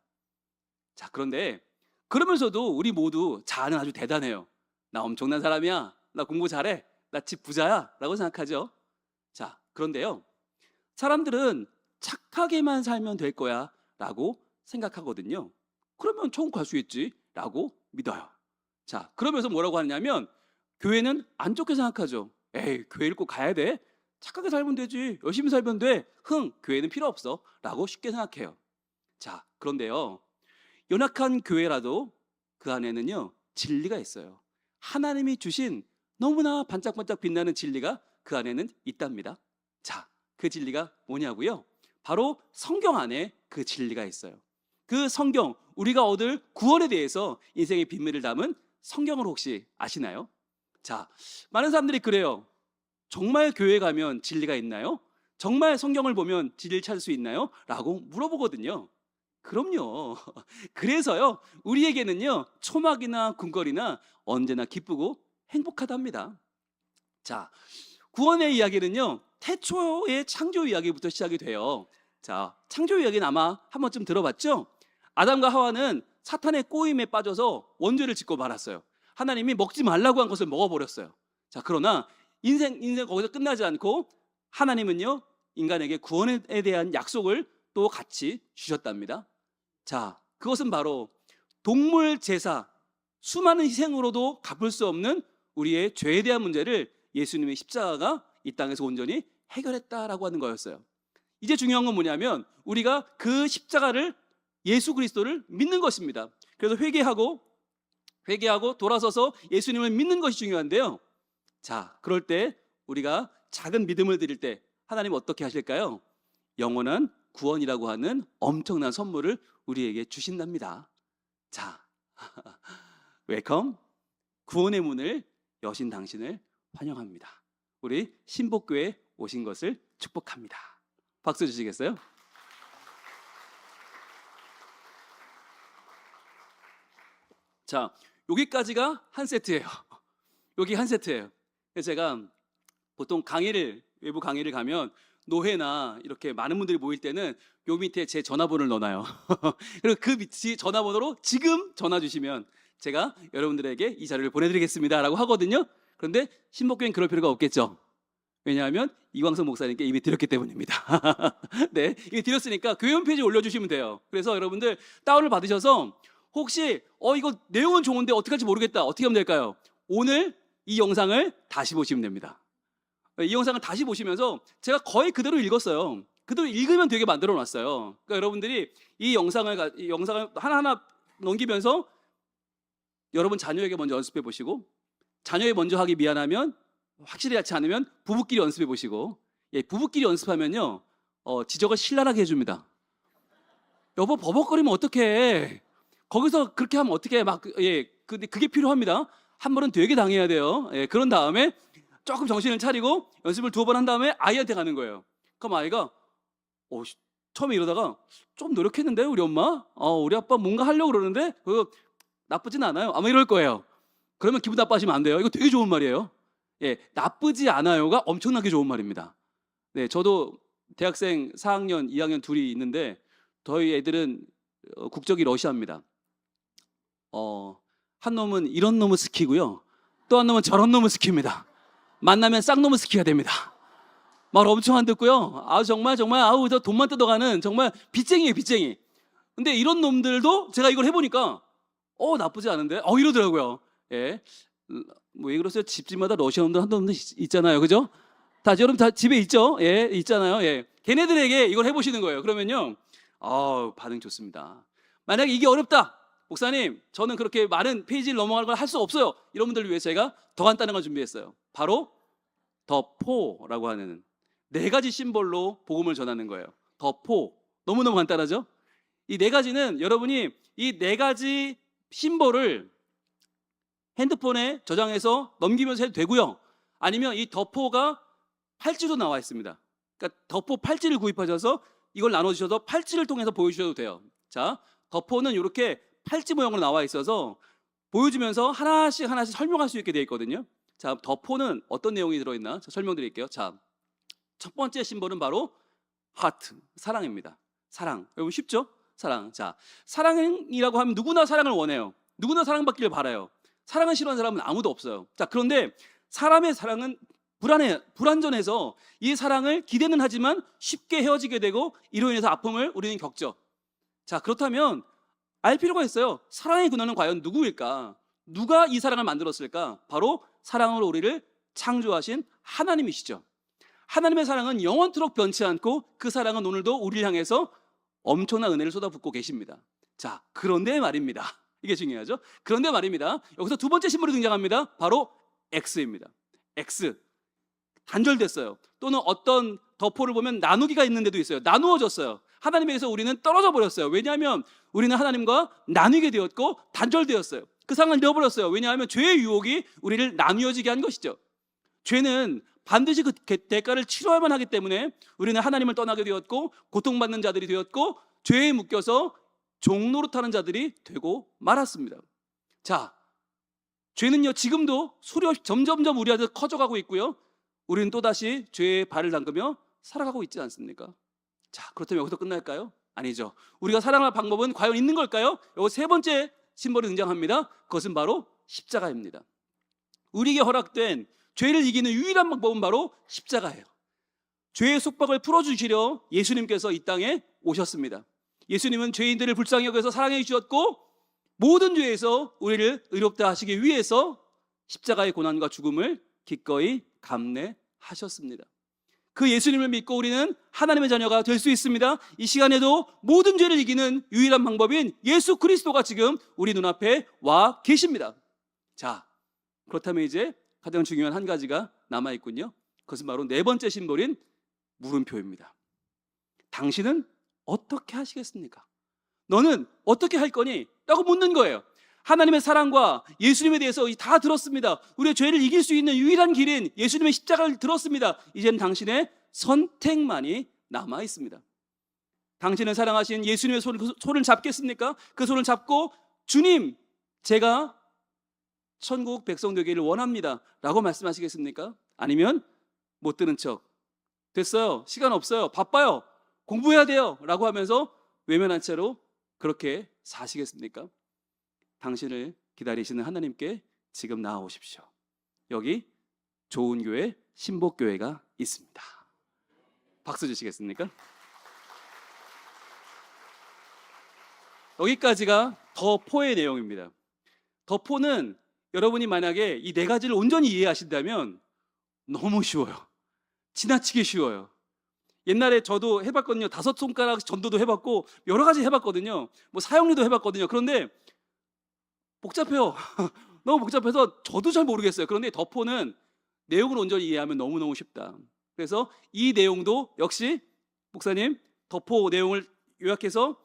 자, 그런데 그러면서도 우리 모두 자아는 아주 대단해요. 나 엄청난 사람이야, 나 공부 잘해, 나 집 부자야 라고 생각하죠. 자, 그런데요, 사람들은 착하게만 살면 될 거야 라고 생각하거든요. 그러면 천국 갈 수 있지 라고 믿어요. 자, 그러면서 뭐라고 하냐면 교회는 안 좋게 생각하죠. 에이, 교회를 꼭 가야 돼? 착하게 살면 되지. 열심히 살면 돼. 교회는 필요 없어. 라고 쉽게 생각해요. 자, 그런데요. 연약한 교회라도 그 안에는요, 진리가 있어요. 하나님이 주신 너무나 반짝반짝 빛나는 진리가 그 안에는 있답니다. 자, 그 진리가 뭐냐고요? 바로 성경 안에 그 진리가 있어요. 그 성경, 우리가 얻을 구원에 대해서 인생의 비밀을 담은 성경을 혹시 아시나요? 자, 많은 사람들이 그래요. 정말 교회 가면 진리가 있나요? 정말 성경을 보면 진리를 찾을 수 있나요? 라고 물어보거든요. 그럼요. 그래서요, 우리에게는요, 초막이나 궁궐이나 언제나 기쁘고 행복하답니다. 자, 구원의 이야기는요, 태초의 창조 이야기부터 시작이 돼요. 자, 창조 이야기는 아마 한 번쯤 들어봤죠? 아담과 하와는 사탄의 꼬임에 빠져서 원죄를 짓고 말았어요. 하나님이 먹지 말라고 한 것을 먹어버렸어요. 자, 그러나 인생 거기서 끝나지 않고 하나님은요, 인간에게 구원에 대한 약속을 또 같이 주셨답니다. 자, 그것은 바로 동물 제사, 수많은 희생으로도 갚을 수 없는 우리의 죄에 대한 문제를 예수님의 십자가가 이 땅에서 온전히 해결했다라고 하는 거였어요. 이제 중요한 건 뭐냐면 우리가 그 십자가를, 예수 그리스도를 믿는 것입니다. 그래서 회개하고 돌아서서 예수님을 믿는 것이 중요한데요. 자, 그럴 때 우리가 작은 믿음을 드릴 때 하나님 어떻게 하실까요? 영원한 구원이라고 하는 엄청난 선물을 우리에게 주신답니다. 자, 웰컴. 구원의 문을 여신 당신을 환영합니다. 우리 신복교에 오신 것을 축복합니다. 박수 주시겠어요? 자, 여기까지가 한 세트예요. 여기 한 세트예요. 그래서 제가 보통 외부 강의를 가면 노회나 이렇게 많은 분들이 모일 때는 요 밑에 제 전화번호를 넣어놔요. 그리고 그 밑에 전화번호로 지금 전화 주시면 제가 여러분들에게 이 자료를 보내드리겠습니다 라고 하거든요. 그런데 신복교회는 그럴 필요가 없겠죠. 왜냐하면 이광석 목사님께 이미 드렸기 때문입니다. 네, 이미 드렸으니까 교회 홈페이지에 올려주시면 돼요. 그래서 여러분들 다운을 받으셔서 혹시 이거 내용은 좋은데 어떻게 할지 모르겠다, 어떻게 하면 될까요? 오늘 이 영상을 다시 보시면 됩니다. 이 영상을 다시 보시면서 제가 거의 그대로 읽었어요. 그대로 읽으면 되게 만들어 놨어요. 그러니까 여러분들이 이 영상을 하나하나 넘기면서 여러분 자녀에게 먼저 연습해 보시고, 자녀에 먼저 하기 미안하면, 확실히 하지 않으면 부부끼리 연습해 보시고, 부부끼리 연습하면요, 지적을 신랄하게 해줍니다. 여보, 버벅거리면 어떡해. 거기서 그렇게 하면 어떡해. 근데 그게 필요합니다. 한 번은 되게 당해야 돼요. 그런 다음에 조금 정신을 차리고 연습을 2번 한 다음에 아이한테 가는 거예요. 그럼 아이가 처음에 이러다가 좀 노력했는데 우리 엄마, 우리 아빠 뭔가 하려고 그러는데 그거 나쁘진 않아요. 아마 이럴 거예요. 그러면 기분 나빠하시면 안 돼요. 이거 되게 좋은 말이에요. 나쁘지 않아요가 엄청나게 좋은 말입니다. 네, 저도 대학생 4학년, 2학년 둘이 있는데 저희 애들은 국적이 러시아입니다. 한 놈은 이런 놈을 스키고요, 또 한 놈은 저런 놈을 스킵니다. 만나면 쌍놈을 스키가 됩니다. 말 엄청 안 듣고요. 정말 저 돈만 뜯어가는 정말 빚쟁이에요, 빚쟁이. 근데 이런 놈들도 제가 이걸 해보니까 나쁘지 않은데 이러더라고요. 왜 그러세요? 집집마다 러시아 놈들 한 놈들 있잖아요, 그죠? 여러분 다 집에 있죠? 있잖아요. 걔네들에게 이걸 해보시는 거예요. 그러면요, 반응 좋습니다. 만약에 이게 어렵다, 목사님, 저는 그렇게 많은 페이지를 넘어가는 걸 할 수 없어요. 이런 분들을 위해서 제가 더 간단한 걸 준비했어요. 바로 더포라고 하는 4가지 심볼로 복음을 전하는 거예요. 더포. 너무너무 간단하죠? 이 4가지는 여러분이 이 4가지 심볼을 핸드폰에 저장해서 넘기면서 해도 되고요. 아니면 이 더포가 팔찌도 나와 있습니다. 그러니까 더포 팔찌를 구입하셔서 이걸 나눠주셔서 팔찌를 통해서 보여주셔도 돼요. 자, 더포는 이렇게 팔찌 모양으로 나와 있어서 보여주면서 하나씩 설명할 수 있게 되어 있거든요. 자, 더포는 어떤 내용이 들어있나 설명드릴게요. 자, 첫 번째 심볼은 바로 하트, 사랑입니다. 사랑. 여러분 쉽죠? 사랑. 자, 사랑이라고 하면 누구나 사랑을 원해요. 누구나 사랑받기를 바라요. 사랑을 싫어하는 사람은 아무도 없어요. 자, 그런데 사람의 사랑은 불완전해서 이 사랑을 기대는 하지만 쉽게 헤어지게 되고 이로 인해서 아픔을 우리는 겪죠. 자, 그렇다면 알 필요가 있어요. 사랑의 근원은 과연 누구일까? 누가 이 사랑을 만들었을까? 바로 사랑으로 우리를 창조하신 하나님이시죠. 하나님의 사랑은 영원토록 변치 않고 그 사랑은 오늘도 우리를 향해서 엄청난 은혜를 쏟아붓고 계십니다. 자, 그런데 말입니다. 이게 중요하죠. 그런데 말입니다. 여기서 두 번째 심볼이 등장합니다. 바로 X입니다. X. 단절됐어요. 또는 어떤 덕포를 보면 나누기가 있는 데도 있어요. 나누어졌어요. 하나님에게서 우리는 떨어져 버렸어요. 왜냐하면 우리는 하나님과 나누게 되었고 단절되었어요. 그 상황을 잃어버렸어요. 왜냐하면 죄의 유혹이 우리를 나누어지게 한 것이죠. 죄는 반드시 그 대가를 치러야만 하기 때문에 우리는 하나님을 떠나게 되었고 고통받는 자들이 되었고 죄에 묶여서 종노릇하는 자들이 되고 말았습니다. 자, 죄는요 지금도 소리 없이 점점점 우리 안에서 커져가고 있고요, 우리는 또다시 죄에 발을 담그며 살아가고 있지 않습니까? 자, 그렇다면 여기서 끝날까요? 아니죠. 우리가 사랑할 방법은 과연 있는 걸까요? 여기 세 번째 심벌이 등장합니다. 그것은 바로 십자가입니다. 우리에게 허락된 죄를 이기는 유일한 방법은 바로 십자가예요. 죄의 속박을 풀어주시려 예수님께서 이 땅에 오셨습니다. 예수님은 죄인들을 불쌍히 여겨서 사랑해 주셨고 모든 죄에서 우리를 의롭다 하시기 위해서 십자가의 고난과 죽음을 기꺼이 감내하셨습니다. 그 예수님을 믿고 우리는 하나님의 자녀가 될 수 있습니다. 이 시간에도 모든 죄를 이기는 유일한 방법인 예수 그리스도가 지금 우리 눈앞에 와 계십니다. 자, 그렇다면 이제 가장 중요한 한 가지가 남아있군요. 그것은 바로 네 번째 심볼인 물음표입니다. 당신은 어떻게 하시겠습니까? 너는 어떻게 할 거니? 라고 묻는 거예요. 하나님의 사랑과 예수님에 대해서 다 들었습니다. 우리의 죄를 이길 수 있는 유일한 길인 예수님의 십자가를 들었습니다. 이제는 당신의 선택만이 남아 있습니다. 당신을 사랑하신 예수님의 손을 잡겠습니까? 그 손을 잡고 주님, 제가 천국 백성 되기를 원합니다 라고 말씀하시겠습니까? 아니면 못 들은 척, 됐어요, 시간 없어요, 바빠요, 공부해야 돼요 라고 하면서 외면한 채로 그렇게 사시겠습니까? 당신을 기다리시는 하나님께 지금 나아오십시오. 여기 좋은 교회, 신복교회가 있습니다. 박수 주시겠습니까? 여기까지가 더 포의 내용입니다. 더 포는 여러분이 만약에 이 네 가지를 온전히 이해하신다면 너무 쉬워요. 지나치게 쉬워요. 옛날에 저도 해봤거든요. 5손가락 전도도 해봤고 여러 가지 해봤거든요. 뭐 사형리도 해봤거든요. 그런데 복잡해요. 너무 복잡해서 저도 잘 모르겠어요. 그런데 더4는 내용을 온전히 이해하면 너무너무 쉽다. 그래서 이 내용도 역시 목사님 더4 내용을 요약해서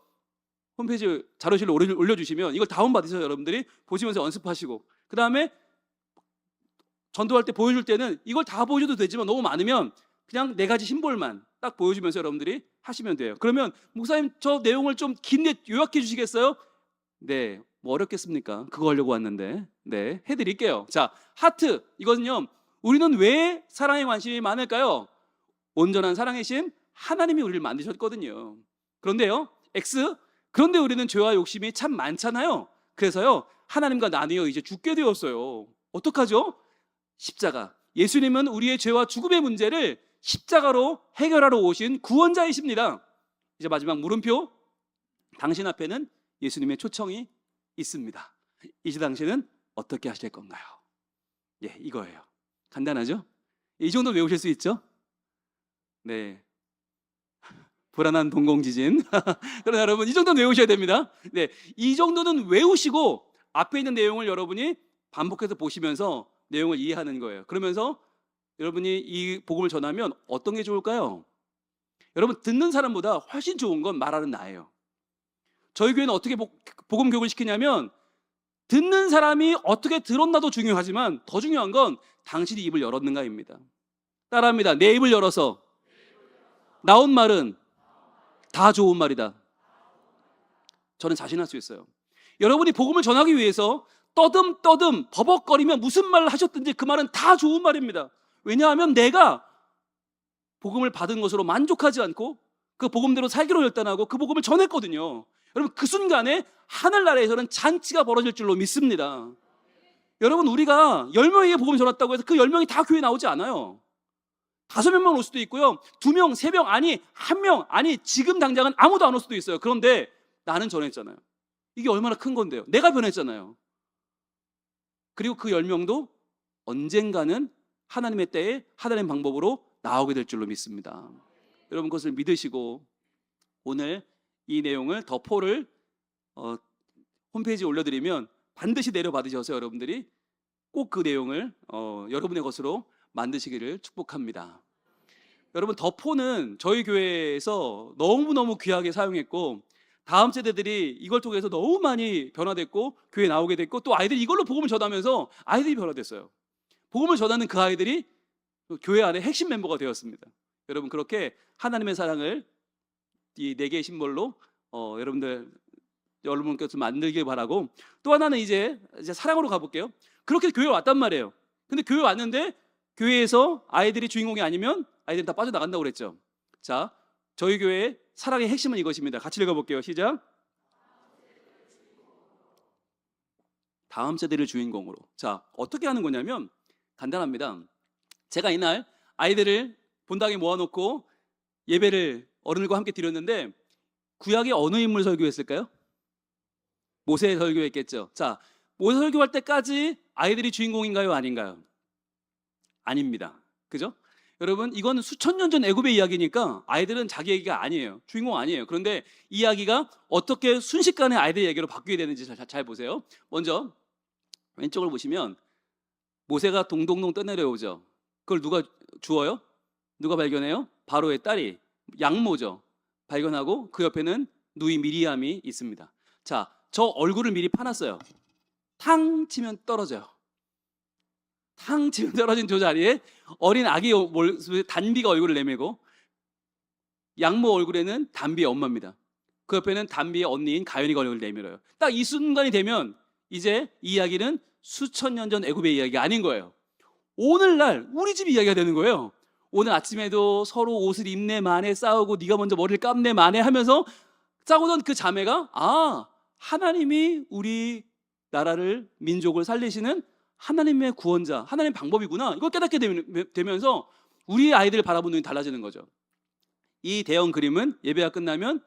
홈페이지 자료실로 올려주시면 이걸 다운받으셔서 여러분들이 보시면서 연습하시고, 그 다음에 전도할 때 보여줄 때는 이걸 다 보여줘도 되지만 너무 많으면 그냥 네 가지 심볼만 딱 보여주면서 여러분들이 하시면 돼요. 그러면 목사님 저 내용을 좀 긴데 요약해 주시겠어요? 네, 뭐 어렵겠습니까? 그거 하려고 왔는데. 네, 해드릴게요. 자, 하트, 이거는요 우리는 왜 사랑에 관심이 많을까요? 온전한 사랑이신 하나님이 우리를 만드셨거든요. 그런데요, X, 그런데 우리는 죄와 욕심이 참 많잖아요. 그래서요 하나님과 나뉘어 이제 죽게 되었어요. 어떡하죠? 십자가. 예수님은 우리의 죄와 죽음의 문제를 십자가로 해결하러 오신 구원자이십니다. 이제 마지막 물음표. 당신 앞에는 예수님의 초청이 있습니다. 이제 당신은 어떻게 하실 건가요? 예, 이거예요. 간단하죠? 이 정도 외우실 수 있죠? 네. 불안한 동공지진. 그러나 여러분 이 정도는 외우셔야 됩니다. 네, 이 정도는 외우시고 앞에 있는 내용을 여러분이 반복해서 보시면서 내용을 이해하는 거예요. 그러면서 여러분이 이 복음을 전하면 어떤 게 좋을까요? 여러분 듣는 사람보다 훨씬 좋은 건 말하는 나예요. 저희 교회는 어떻게 복음 교육을 시키냐면 듣는 사람이 어떻게 들었나도 중요하지만 더 중요한 건 당신이 입을 열었는가입니다. 따라합니다. 내 입을 열어서 나온 말은 다 좋은 말이다. 저는 자신할 수 있어요. 여러분이 복음을 전하기 위해서 떠듬 버벅거리며 무슨 말을 하셨든지 그 말은 다 좋은 말입니다. 왜냐하면 내가 복음을 받은 것으로 만족하지 않고 그 복음대로 살기로 결단하고 그 복음을 전했거든요. 여러분 그 순간에 하늘나라에서는 잔치가 벌어질 줄로 믿습니다. 여러분 우리가 10명에게 복음을 전했다고 해서 그 10명이 다 교회에 나오지 않아요. 5명 올 수도 있고요, 2명, 3명, 아니 1명, 아니 지금 당장은 아무도 안 올 수도 있어요. 그런데 나는 전했잖아요. 이게 얼마나 큰 건데요. 내가 변했잖아요. 그리고 그 10명도 언젠가는 하나님의 때에 하나님의 방법으로 나오게 될 줄로 믿습니다. 여러분 그것을 믿으시고 오늘 이 내용을 더 포를 홈페이지에 올려드리면 반드시 내려받으셔서 여러분들이 꼭 그 내용을 여러분의 것으로 만드시기를 축복합니다. 여러분 더 포는 저희 교회에서 너무너무 귀하게 사용했고 다음 세대들이 이걸 통해서 너무 많이 변화됐고 교회에 나오게 됐고 또 아이들이 이걸로 복음을 전하면서 아이들이 변화됐어요. 복음을 전하는 그 아이들이 교회 안에 핵심 멤버가 되었습니다. 여러분 그렇게 하나님의 사랑을 이 4개의 심벌로 여러분께서 만들길 바라고 또 하나는 이제 사랑으로 가볼게요. 그렇게 교회 왔단 말이에요. 근데 교회 왔는데 교회에서 아이들이 주인공이 아니면 아이들은 다 빠져나간다고 그랬죠. 자, 저희 교회의 사랑의 핵심은 이것입니다. 같이 읽어볼게요. 시작. 다음 세대를 주인공으로. 자, 어떻게 하는 거냐면 간단합니다. 제가 이날 아이들을 본당에 모아놓고 예배를 어른들과 함께 드렸는데 구약의 어느 인물 설교했을까요? 모세 설교했겠죠. 자, 모세 설교할 때까지 아이들이 주인공인가요? 아닌가요? 아닙니다. 그죠? 여러분 이건 수천 년 전 애굽의 이야기니까 아이들은 자기 얘기가 아니에요. 주인공 아니에요. 그런데 이야기가 어떻게 순식간에 아이들의 얘기로 바뀌게 되는지 잘 보세요. 먼저 왼쪽을 보시면 모세가 동동동 떠내려오죠. 그걸 누가 주워요? 누가 발견해요? 바로의 딸이 양모죠. 발견하고 그 옆에는 누이 미리암이 있습니다. 자, 저 얼굴을 미리 파놨어요. 탕 치면 떨어져요. 탕 치면 떨어진 저 자리에 어린 아기 모습에 단비가 얼굴을 내밀고 양모 얼굴에는 단비의 엄마입니다. 그 옆에는 단비의 언니인 가연이가 얼굴을 내밀어요. 딱 이 순간이 되면 이제 이 이야기는 수천 년 전 애굽의 이야기가 아닌 거예요. 오늘날 우리 집 이야기가 되는 거예요. 오늘 아침에도 서로 옷을 입네 마네 싸우고 네가 먼저 머리를 감네 마네 하면서 싸우던 그 자매가 하나님이 우리 나라를 민족을 살리시는 하나님의 구원자, 하나님의 방법이구나 이걸 깨닫게 되면서 우리 아이들을 바라보는 눈이 달라지는 거죠. 이 대형 그림은 예배가 끝나면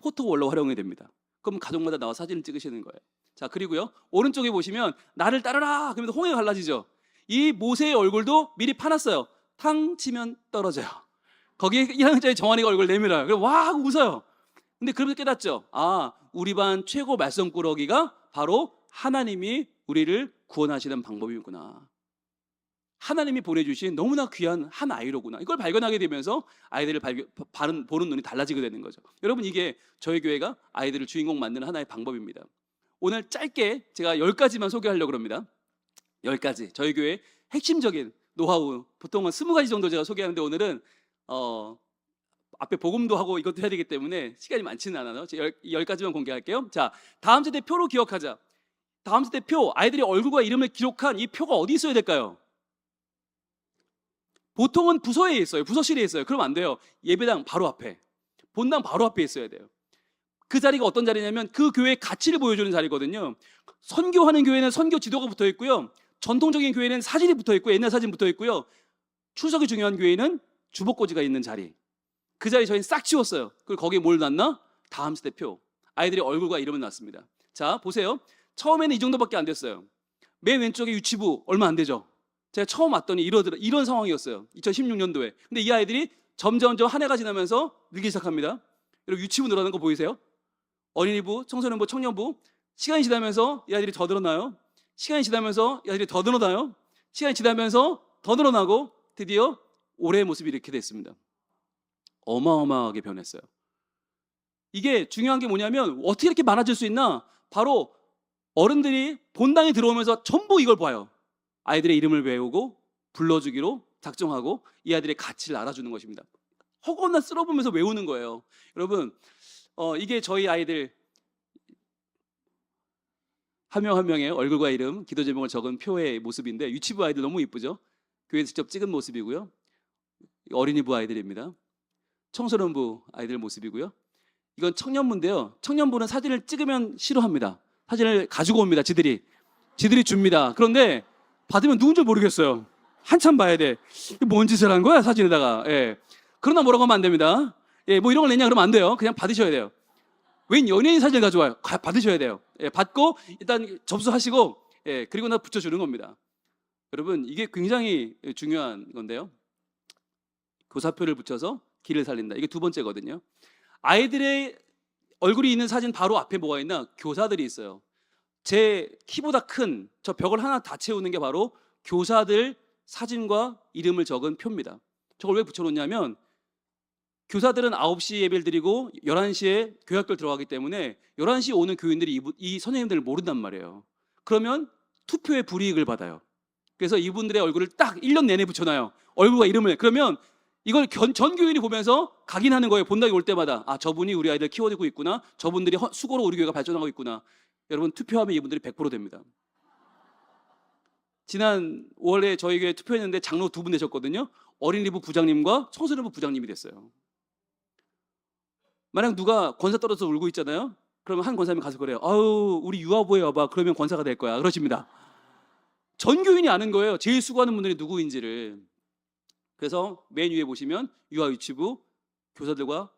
포토월로 활용이 됩니다. 그럼 가족마다 나와 사진을 찍으시는 거예요. 자, 그리고요 오른쪽에 보시면 나를 따르라 그러면서 홍해가 갈라지죠. 이 모세의 얼굴도 미리 파놨어요. 탕 치면 떨어져요. 거기에 1학년짜리 정환이가 얼굴 내밀어요. 그래서 와 하고 웃어요. 근데 그러면서 깨닫죠. 우리 반 최고 말썽꾸러기가 바로 하나님이 우리를 구원하시는 방법이구나. 하나님이 보내주신 너무나 귀한 한 아이로구나. 이걸 발견하게 되면서 아이들을 보는 눈이 달라지게 되는 거죠. 여러분 이게 저희 교회가 아이들을 주인공 만드는 하나의 방법입니다. 오늘 짧게 제가 10가지만 소개하려고 합니다. 10가지 저희 교회 핵심적인 노하우 보통은 20가지 정도 제가 소개하는데 오늘은 앞에 복음도 하고 이것도 해야 되기 때문에 시간이 많지는 않아요. 10가지만 공개할게요. 자, 다음 세대 표로 기억하자. 다음 세대 표, 아이들이 얼굴과 이름을 기록한 이 표가 어디 있어야 될까요? 보통은 부서에 있어요. 부서실에 있어요. 그러면 안 돼요. 예배당 바로 앞에, 본당 바로 앞에 있어야 돼요. 그 자리가 어떤 자리냐면 그 교회의 가치를 보여주는 자리거든요. 선교하는 교회는 선교 지도가 붙어 있고요. 전통적인 교회는 사진이 붙어 있고 옛날 사진 붙어 있고요. 추석이 중요한 교회는 주보꽂이가 있는 자리. 그 자리 저희는 싹 치웠어요. 그리고 거기에 뭘 놨나? 다음 세대 표. 아이들의 얼굴과 이름을 놨습니다. 자, 보세요. 처음에는 이 정도밖에 안 됐어요. 맨 왼쪽에 유치부 얼마 안 되죠. 제가 처음 왔더니 이런 상황이었어요. 2016년도에. 근데 이 아이들이 점점 한 해가 지나면서 늘기 시작합니다. 여러분 유치부 늘어나는 거 보이세요? 어린이부, 청소년부, 청년부. 시간이 지나면서 이 아이들이 더 늘어나요. 시간이 지나면서 이 아이들이 더 늘어나요. 시간이 지나면서 더 늘어나고 드디어 올해의 모습이 이렇게 됐습니다. 어마어마하게 변했어요. 이게 중요한 게 뭐냐면 어떻게 이렇게 많아질 수 있나? 바로 어른들이 본당에 들어오면서 전부 이걸 봐요. 아이들의 이름을 외우고 불러주기로 작정하고 이 아이들의 가치를 알아주는 것입니다. 허겁나 쓸어보면서 외우는 거예요. 여러분 이게 저희 아이들 한 명 한 명의 얼굴과 이름, 기도 제목을 적은 표의 모습인데 유치부 아이들 너무 이쁘죠? 교회에서 직접 찍은 모습이고요. 어린이부 아이들입니다. 청소년부 아이들 모습이고요. 이건 청년부인데요. 청년부는 사진을 찍으면 싫어합니다. 사진을 가지고 옵니다. 지들이 줍니다. 그런데 받으면 누군지 모르겠어요. 한참 봐야 돼. 뭔 짓을 한 거야 사진에다가. 예. 그러나 뭐라고 하면 안 됩니다. 예, 뭐 이런 걸 내냐 그러면 안 돼요. 그냥 받으셔야 돼요. 웬 연예인 사진을 가져와요. 받으셔야 돼요. 예, 받고 일단 접수하시고 예, 그리고 나 붙여주는 겁니다. 여러분 이게 굉장히 중요한 건데요. 교사표를 붙여서 길을 살린다. 이게 두 번째거든요. 아이들의 얼굴이 있는 사진 바로 앞에 뭐가 있나? 교사들이 있어요. 제 키보다 큰 저 벽을 하나 다 채우는 게 바로 교사들 사진과 이름을 적은 표입니다. 저걸 왜 붙여놓냐면 교사들은 9시 예배를 드리고 11시에 교학교를 들어가기 때문에 11시에 오는 교인들이 이 선생님들을 모른단 말이에요. 그러면 투표의 불이익을 받아요. 그래서 이분들의 얼굴을 딱 1년 내내 붙여놔요. 얼굴과 이름을. 그러면 이걸 전 교인이 보면서 각인하는 거예요. 본당에 올 때마다. 아, 저분이 우리 아이들 키워주고 있구나. 저분들이 수고로 우리 교회가 발전하고 있구나. 여러분, 투표하면 이분들이 100% 됩니다. 지난 5월에 저희 교회 투표했는데 장로 2분 되셨거든요. 어린이부 부장님과 청소년부 부장님이 됐어요. 만약 누가 권사 떨어져서 울고 있잖아요. 그러면 한 권사님이 가서 그래요. 아유, 우리 유아부에 와봐. 그러면 권사가 될 거야. 그러십니다. 전 교인이 아는 거예요. 제일 수고하는 분들이 누구인지를. 그래서 맨 위에 보시면 유아유치부 교사들과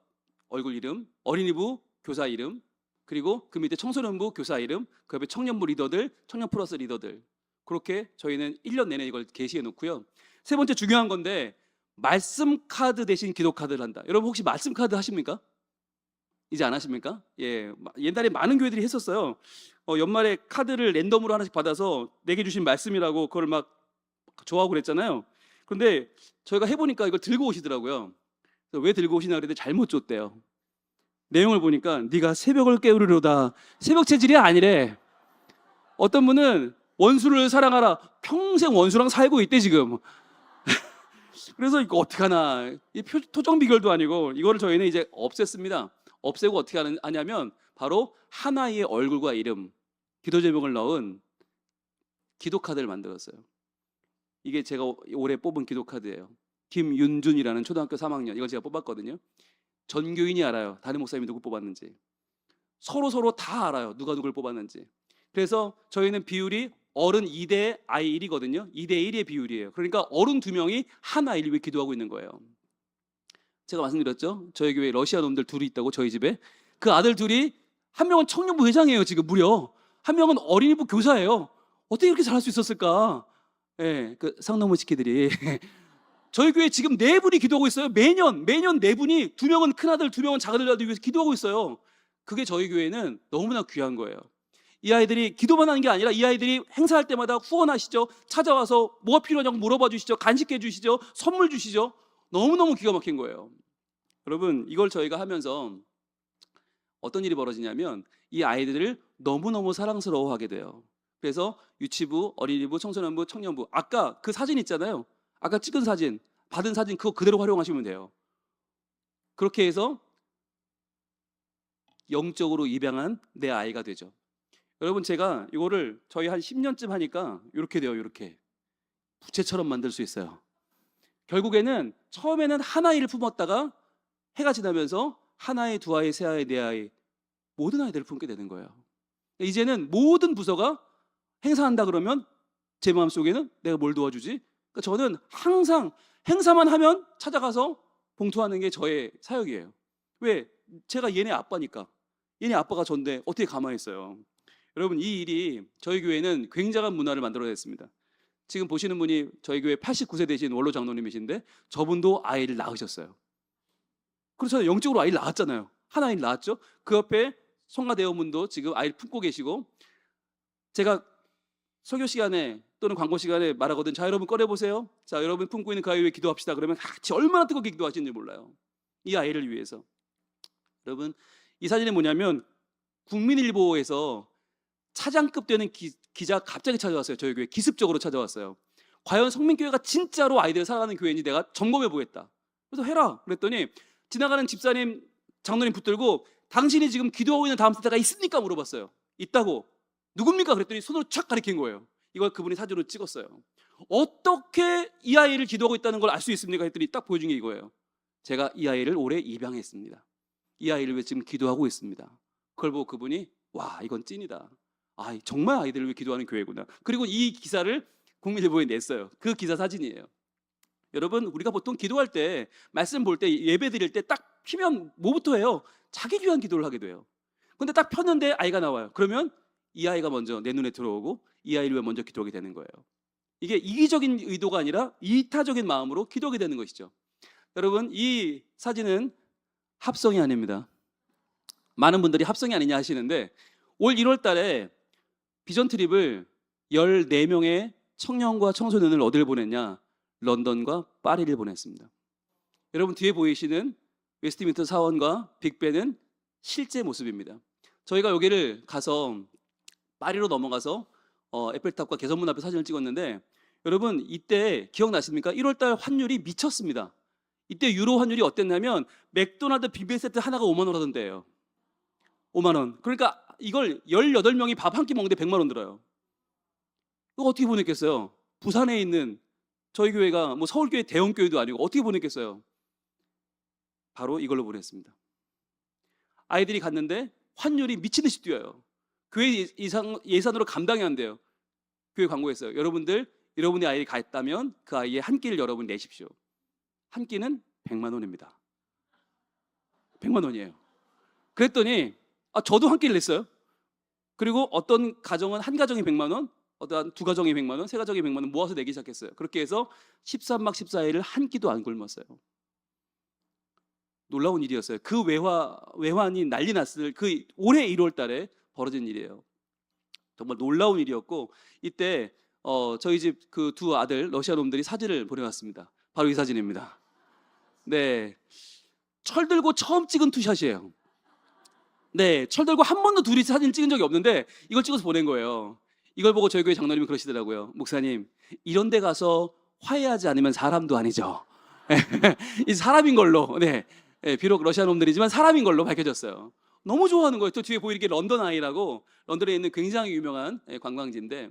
얼굴 이름, 어린이부 교사 이름, 그리고 그 밑에 청소년부 교사 이름, 그 옆에 청년부 리더들, 청년 플러스 리더들. 그렇게 저희는 1년 내내 이걸 게시해 놓고요. 세 번째 중요한 건데 말씀 카드 대신 기도 카드를 한다. 여러분 혹시 말씀 카드 하십니까? 이제 안 하십니까? 예, 옛날에 많은 교회들이 했었어요. 연말에 카드를 랜덤으로 하나씩 받아서 내게 주신 말씀이라고 그걸 막 좋아하고 그랬잖아요. 그런데 저희가 해보니까 이걸 들고 오시더라고요. 그래서 왜 들고 오시나 그랬더니 잘못 줬대요. 내용을 보니까 네가 새벽을 깨우리로다. 새벽 체질이 아니래. 어떤 분은 원수를 사랑하라. 평생 원수랑 살고 있대 지금. 그래서 이거 어떡하나. 이 토정 비결도 아니고 이거를 저희는 이제 없앴습니다. 없애고 어떻게 하냐면 바로 하나의 얼굴과 이름, 기도 제목을 넣은 기도 카드를 만들었어요. 이게 제가 올해 뽑은 기도 카드예요. 김윤준이라는 초등학교 3학년. 이걸 제가 뽑았거든요. 전 교인이 알아요. 담임 목사님이 누구 뽑았는지. 서로 다 알아요. 누가 누굴 뽑았는지. 그래서 저희는 비율이 어른 2대 아이 1이거든요. 2대 1의 비율이에요. 그러니까 어른 2명이 한 아이를 위해 기도하고 있는 거예요. 제가 말씀드렸죠. 저희 교회에 러시아 놈들 둘이 있다고 저희 집에. 그 아들 둘이 한 명은 청년부 회장이에요. 지금 무려. 한 명은 어린이부 교사예요. 어떻게 이렇게 잘할 수 있었을까? 예, 그 상놈의 시키들이. 저희 교회 지금 4분이 기도하고 있어요. 매년 4분이 2명은 큰아들, 2명은 작아들 위해서 기도하고 있어요. 그게 저희 교회는 너무나 귀한 거예요. 이 아이들이 기도만 하는 게 아니라 이 아이들이 행사할 때마다 후원하시죠. 찾아와서 뭐가 필요하냐고 물어봐 주시죠. 간식해 주시죠. 선물 주시죠. 너무너무 기가 막힌 거예요. 여러분, 이걸 저희가 하면서 어떤 일이 벌어지냐면 이 아이들을 너무너무 사랑스러워하게 돼요. 그래서 유치부, 어린이부, 청소년부, 청년부, 아까 그 사진 있잖아요. 아까 찍은 사진, 받은 사진 그거 그대로 활용하시면 돼요. 그렇게 해서 영적으로 입양한 내 아이가 되죠. 여러분, 제가 이거를 저희 한 10년쯤 하니까 이렇게 돼요. 이렇게 부채처럼 만들 수 있어요. 결국에는 처음에는 한 아이를 품었다가 해가 지나면서 한 아이, 두 아이, 세 아이, 네 아이, 모든 아이들을 품게 되는 거예요. 이제는 모든 부서가 행사한다 그러면 제 마음속에는 내가 뭘 도와주지? 그러니까 저는 항상 행사만 하면 찾아가서 봉투하는 게 저의 사역이에요. 왜? 제가 얘네 아빠니까. 얘네 아빠가 전데 어떻게 가만히 있어요. 여러분, 이 일이 저희 교회는 굉장한 문화를 만들어냈습니다. 지금 보시는 분이 저희 교회 89세 되신 원로 장로님이신데 저분도 아이를 낳으셨어요. 그래서 영적으로 아이를 낳았잖아요. 한 아이를 낳았죠. 그 옆에 성가대원분도 지금 아이를 품고 계시고, 제가 설교 시간에 또는 광고 시간에 말하거든. 자, 여러분 꺼내보세요. 자, 여러분 품고 있는 그 아이 위해 기도합시다. 그러면 같이 얼마나 뜨겁게 기도하시는지 몰라요. 이 아이를 위해서. 여러분, 이 사진이 뭐냐면 국민일보에서 차장급 되는 기자 갑자기 찾아왔어요. 저희 교회 기습적으로 찾아왔어요. 과연 성민교회가 진짜로 아이들을 사랑하는 교회인지 내가 점검해 보겠다. 그래서 해라. 그랬더니 지나가는 집사님, 장로님 붙들고 당신이 지금 기도하고 있는 다음 세대가 있습니까? 물어봤어요. 있다고. 누굽니까? 그랬더니 손으로 촥 가리킨 거예요. 이걸 그분이 사진으로 찍었어요. 어떻게 이 아이를 기도하고 있다는 걸 알 수 있습니까? 했더니 딱 보여준 게 이거예요. 제가 이 아이를 올해 입양했습니다. 이 아이를 위해 지금 기도하고 있습니다. 그걸 보고 그분이 와, 이건 찐이다. 아, 정말 아이들을 위해 기도하는 교회구나. 그리고 이 기사를 국민일보에 냈어요. 그 기사 사진이에요. 여러분, 우리가 보통 기도할 때, 말씀 볼 때, 예배 드릴 때 딱 피면 뭐부터 해요? 자기 위한 기도를 하게 돼요. 근데 딱 폈는데 아이가 나와요. 그러면 이 아이가 먼저 내 눈에 들어오고 이 아이를 위해 먼저 기도하게 되는 거예요. 이게 이기적인 의도가 아니라 이타적인 마음으로 기도하게 되는 것이죠. 여러분, 이 사진은 합성이 아닙니다. 많은 분들이 합성이 아니냐 하시는데 올 1월 달에 비전 트립을 14명의 청년과 청소년을 어디를 보냈냐? 런던과 파리를 보냈습니다. 여러분, 뒤에 보이시는 웨스트민스터 사원과 빅벤은 실제 모습입니다. 저희가 여기를 가서 파리로 넘어가서 에펠탑과 개선문 앞에 사진을 찍었는데 여러분, 이때 기억나십니까? 1월 달 환율이 미쳤습니다. 이때 유로 환율이 어땠냐면 맥도날드 빈빈 세트 하나가 5만 원 하던데요. 5만 원. 그러니까 이걸 18명이 밥 한 끼 먹는데 100만 원 들어요. 이거 어떻게 보냈겠어요? 부산에 있는 저희 교회가 뭐 서울교회 대형교회도 아니고 어떻게 보냈겠어요? 바로 이걸로 보냈습니다. 아이들이 갔는데 환율이 미친 듯이 뛰어요. 교회 예산으로 감당이 안 돼요. 교회 광고했어요. 여러분의 아이가 갔다면 그 아이의 한 끼를 여러분 내십시오. 한 끼는 100만 원입니다. 100만 원이에요. 그랬더니 저도 한 끼를 냈어요. 그리고 어떤 가정은 한 가정이 100만 원, 어떤 두 가정이 100만 원, 세 가정이 100만 원 모아서 내기 시작했어요. 그렇게 해서 13박 14일을 한 끼도 안 굶었어요. 놀라운 일이었어요. 그 외환이 난리 났을 그 올해 1월 달에 벌어진 일이에요. 정말 놀라운 일이었고 이때 저희 집 그 두 아들 러시아 놈들이 사진을 보내왔습니다. 바로 이 사진입니다. 네, 철 들고 처음 찍은 투샷이에요. 네, 철 들고 한 번도 둘이 사진 찍은 적이 없는데 이걸 찍어서 보낸 거예요. 이걸 보고 저희 교회 장로님이 그러시더라고요. 목사님, 이런 데 가서 화해하지 않으면 사람도 아니죠. 이 사람인 걸로, 네, 비록 러시아 놈들이지만 사람인 걸로 밝혀졌어요. 너무 좋아하는 거예요. 또 뒤에 보이는 게 런던 아이라고 런던에 있는 굉장히 유명한 관광지인데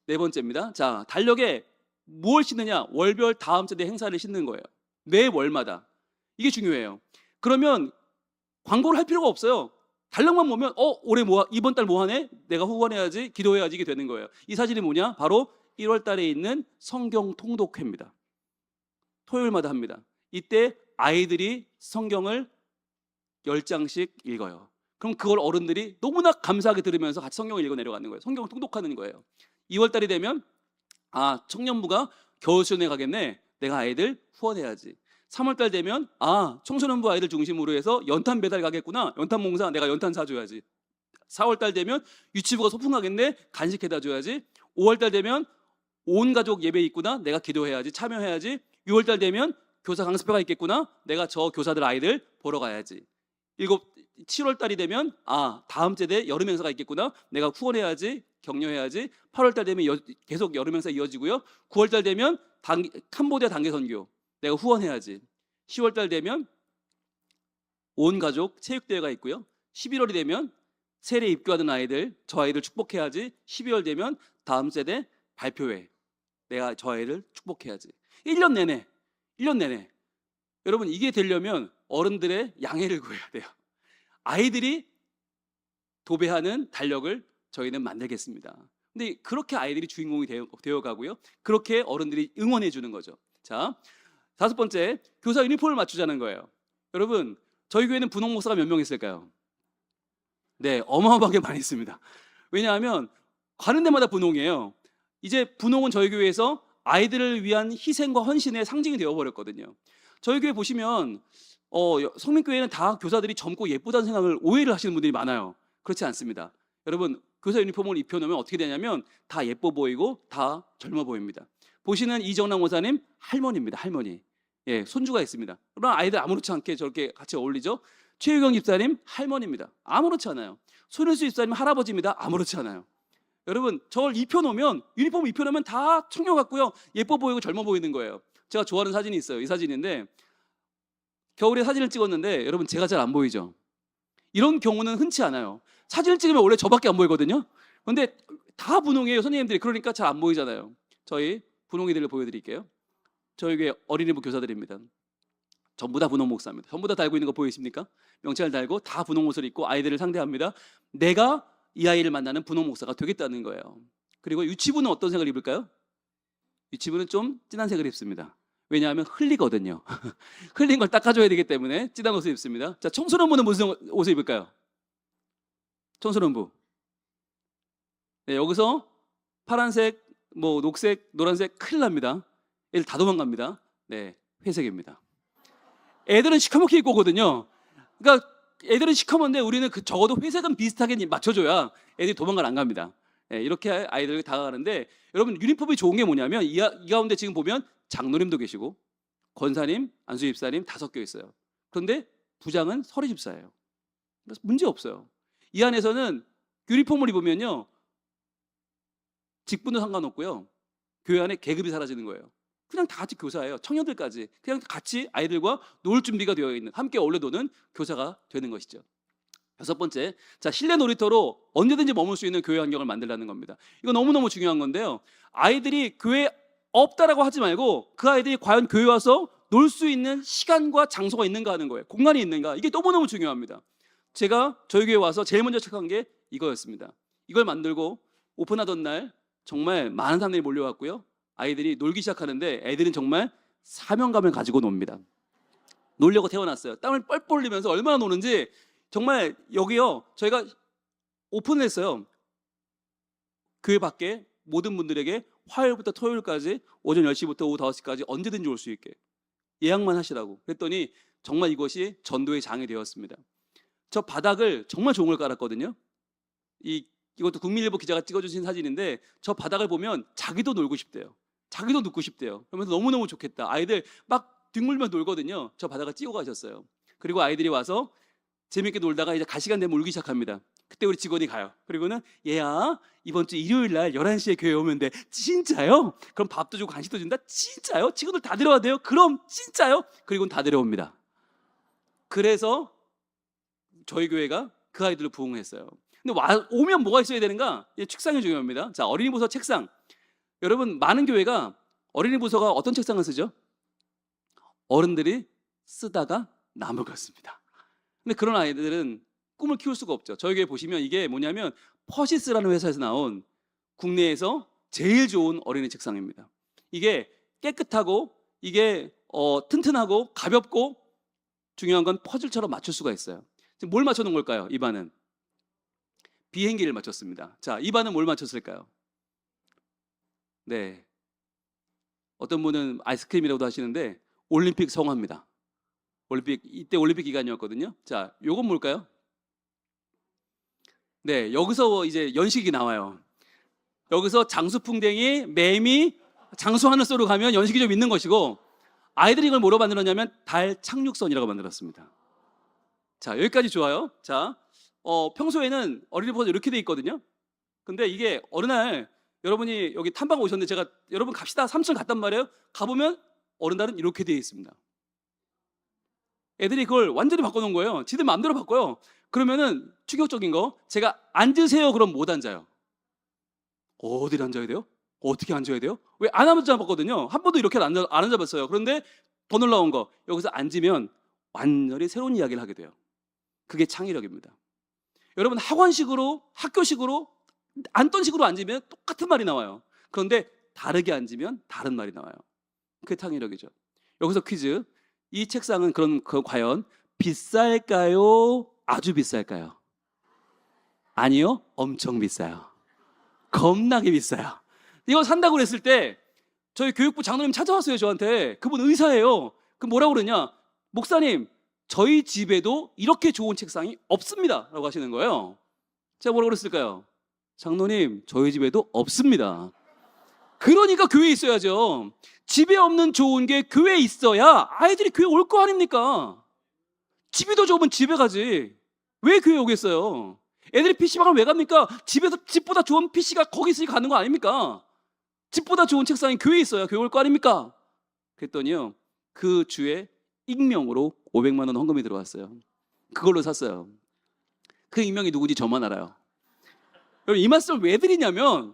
네 번째입니다. 자, 달력에 무엇을 싣느냐? 월별 다음 세대 행사를 싣는 거예요. 매 월마다. 이게 중요해요. 그러면 광고를 할 필요가 없어요. 달력만 보면 올해 이번 달 뭐 하네? 내가 후원해야지, 기도해야지 이게 되는 거예요. 이 사진이 뭐냐? 바로 1월 달에 있는 성경 통독회입니다. 토요일마다 합니다. 이때 아이들이 성경을 10장씩 읽어요. 그럼 그걸 어른들이 너무나 감사하게 들으면서 같이 성경을 읽어 내려가는 거예요. 성경을 통독하는 거예요. 2월 달이 되면 청년부가 겨울수련회 가겠네. 내가 아이들 후원해야지. 3월 달 되면 청소년부 아이들 중심으로 해서 연탄 배달 가겠구나. 연탄 봉사 내가 연탄 사줘야지. 4월 달 되면 유치부가 소풍 가겠네. 간식해다 줘야지. 5월 달 되면 온 가족 예배 있구나. 내가 기도해야지. 참여해야지. 6월 달 되면 교사 강습회가 있겠구나. 내가 저 교사들 아이들 보러 가야지. 7월 달이 되면 다음 세대 여름 행사가 있겠구나. 내가 후원해야지. 격려해야지. 8월 달 되면 계속 여름 행사 이어지고요. 9월 달 되면 캄보디아 단계 선교. 내가 후원해야지. 10월 달 되면 온 가족 체육대회가 있고요. 11월이 되면 세례 입교하는 아이들, 저 아이들 축복해야지. 12월 되면 다음 세대 발표회. 내가 저 아이를 축복해야지. 1년 내내. 여러분, 이게 되려면 어른들의 양해를 구해야 돼요. 아이들이 도배하는 달력을 저희는 만들겠습니다. 근데 그렇게 아이들이 주인공이 되어 가고요. 그렇게 어른들이 응원해 주는 거죠. 자, 5번째, 교사 유니폼을 맞추자는 거예요. 여러분, 저희 교회는 분홍 목사가 몇 명 있을까요? 네, 어마어마하게 많이 있습니다. 왜냐하면 가는 데마다 분홍이에요. 이제 분홍은 저희 교회에서 아이들을 위한 희생과 헌신의 상징이 되어버렸거든요. 저희 교회 보시면 성민교회는 다 교사들이 젊고 예쁘다는 생각을 오해를 하시는 분들이 많아요. 그렇지 않습니다. 여러분, 교사 유니폼을 입혀놓으면 어떻게 되냐면 다 예뻐 보이고 다 젊어 보입니다. 보시는 이정남 원사님 할머니입니다. 할머니. 예, 손주가 있습니다. 그러나 아이들 아무렇지 않게 저렇게 같이 어울리죠. 최유경 집사님 할머니입니다. 아무렇지 않아요. 손일수 집사님 할아버지입니다. 아무렇지 않아요. 여러분, 저걸 입혀놓으면 유니폼 입혀놓으면 다 청년 같고요. 예뻐 보이고 젊어 보이는 거예요. 제가 좋아하는 사진이 있어요. 이 사진인데 겨울에 사진을 찍었는데 여러분, 제가 잘 안 보이죠? 이런 경우는 흔치 않아요. 사진을 찍으면 원래 저밖에 안 보이거든요. 그런데 다 분홍이에요, 선생님들이. 그러니까 잘 안 보이잖아요. 저희 분홍이들을 보여드릴게요. 저희 교회 어린이부 교사들입니다. 전부 다 분홍 목사입니다. 전부 다 달고 있는 거 보이십니까? 명찰 달고 다 분홍 옷을 입고 아이들을 상대합니다. 내가 이 아이를 만나는 분홍 목사가 되겠다는 거예요. 그리고 유치부는 어떤 색을 입을까요? 유치부는 좀 진한 색을 입습니다. 왜냐하면 흘리거든요. 흘린 걸 닦아줘야 되기 때문에 진한 옷을 입습니다. 자, 청소년부는 무슨 옷을 입을까요? 청소년부. 네, 여기서 파란색, 녹색, 노란색 큰일 납니다. 얘들 다 도망갑니다. 네, 회색입니다. 애들은 시커멓게 입고 오거든요. 그러니까 애들은 시커먼데 우리는 적어도 회색은 비슷하게 맞춰줘야 애들이 도망을 안 갑니다. 예, 이렇게 아이들에게 다가가는데, 여러분 유니폼이 좋은 게 뭐냐면 이 가운데 지금 보면 장로님도 계시고 권사님, 안수 집사님 다 섞여 있어요. 그런데 부장은 서리 집사예요. 그래서 문제 없어요. 이 안에서는 유니폼을 입으면요, 직분도 상관없고요, 교회 안에 계급이 사라지는 거예요. 그냥 다 같이 교사예요. 청년들까지 그냥 같이 아이들과 놀 준비가 되어 있는, 함께 어울려 노는 교사가 되는 것이죠. 여섯 번째, 자, 실내 놀이터로 언제든지 머물 수 있는 교회 환경을 만들라는 겁니다. 이거 너무너무 중요한 건데요, 아이들이 교회 없다라고 하지 말고 그 아이들이 과연 교회 와서 놀 수 있는 시간과 장소가 있는가 하는 거예요. 공간이 있는가, 이게 너무너무 중요합니다. 제가 저희 교회 와서 제일 먼저 체크한 게 이거였습니다. 이걸 만들고 오픈하던 날 정말 많은 사람들이 몰려왔고요, 아이들이 놀기 시작하는데 애들은 정말 사명감을 가지고 놉니다. 놀려고 태어났어요. 땀을 뻘뻘 흘리면서 얼마나 노는지. 정말 여기요, 저희가 오픈을 했어요. 교회 밖에 모든 분들에게 화요일부터 토요일까지 오전 10시부터 오후 5시까지 언제든지 올 수 있게 예약만 하시라고 그랬더니 정말 이것이 전도의 장이 되었습니다. 저 바닥을 정말 좋은 걸 깔았거든요. 이것도 국민일보 기자가 찍어주신 사진인데, 저 바닥을 보면 자기도 놀고 싶대요. 자기도 눕고 싶대요. 그러면서 너무너무 좋겠다. 아이들 막 뒹굴면 놀거든요. 저 바닥을 찍어 가셨어요. 그리고 아이들이 와서 재밌게 놀다가 이제 갈 시간 되면 울기 시작합니다. 그때 우리 직원이 가요. 그리고는 얘야, 이번 주 일요일 날 11시에 교회 오면 돼. 진짜요? 그럼 밥도 주고 간식도 준다? 진짜요? 친구들 다 데려와야 돼요? 그럼 진짜요? 그리고는 다 데려옵니다. 그래서 저희 교회가 그 아이들을 부흥했어요. 근데 오면 뭐가 있어야 되는가? 책상이 중요합니다. 자, 어린이 부서 책상. 여러분, 많은 교회가 어린이 부서가 어떤 책상을 쓰죠? 어른들이 쓰다가 남을 같습니다. 근데 그런 아이들은 꿈을 키울 수가 없죠. 저희 교회 보시면 이게 뭐냐면 퍼시스라는 회사에서 나온 국내에서 제일 좋은 어린이 책상입니다. 이게 깨끗하고 이게 튼튼하고 가볍고, 중요한 건 퍼즐처럼 맞출 수가 있어요. 지금 뭘 맞춰놓은 걸까요? 이 반은 비행기를 맞췄습니다. 자, 이 반은 뭘 맞췄을까요? 네, 어떤 분은 아이스크림이라고도 하시는데 올림픽 성화입니다. 이때 올림픽 기간이었거든요. 자, 요건 뭘까요? 네, 여기서 이제 연식이 나와요. 여기서 장수풍뎅이, 매미, 장수하늘소로 가면 연식이 좀 있는 것이고, 아이들이 이걸 뭐로 만들었냐면 달 착륙선이라고 만들었습니다. 자, 여기까지 좋아요. 자, 평소에는 어린이 부서 이렇게 돼 있거든요. 근데 이게 어느 날 여러분이 여기 탐방 오셨는데 제가 여러분 갑시다 3층 갔단 말이에요. 가보면 어른들은 이렇게 돼 있습니다. 애들이 그걸 완전히 바꿔놓은 거예요. 지들 마음대로 바꿔요. 그러면은 충격적인 거, 제가 앉으세요 그럼 못 앉아요. 어디를 앉아야 돼요? 어떻게 앉아야 돼요? 왜 안 앉아봤거든요. 한 번도 이렇게 안 앉아봤어요. 그런데 더 놀라운 거, 여기서 앉으면 완전히 새로운 이야기를 하게 돼요. 그게 창의력입니다. 여러분, 학원식으로, 학교식으로, 앉던 식으로 앉으면 똑같은 말이 나와요. 그런데 다르게 앉으면 다른 말이 나와요. 그게 창의력이죠. 여기서 퀴즈. 이 책상은 과연 비쌀까요? 아주 비쌀까요? 아니요, 엄청 비싸요. 겁나게 비싸요. 이거 산다고 그랬을 때 저희 교육부 장로님 찾아왔어요. 저한테. 그분 의사예요. 그럼 뭐라고 그러냐? 목사님, 저희 집에도 이렇게 좋은 책상이 없습니다 라고 하시는 거예요. 제가 뭐라고 그랬을까요? 장로님, 저희 집에도 없습니다. 그러니까 교회에 있어야죠. 집에 없는 좋은 게 교회에 있어야 아이들이 교회 올 거 아닙니까? 집이 더 좋으면 집에 가지. 왜 교회 오겠어요? 애들이 PC방을 왜 갑니까? 집보다 좋은 PC가 거기 있으니까 가는 거 아닙니까? 집보다 좋은 책상이 교회에 있어야 교회 올 거 아닙니까? 그랬더니요, 그 주에 익명으로 500만 원 헌금이 들어왔어요. 그걸로 샀어요. 그 익명이 누군지 저만 알아요. 여러분, 이 말씀을 왜 드리냐면,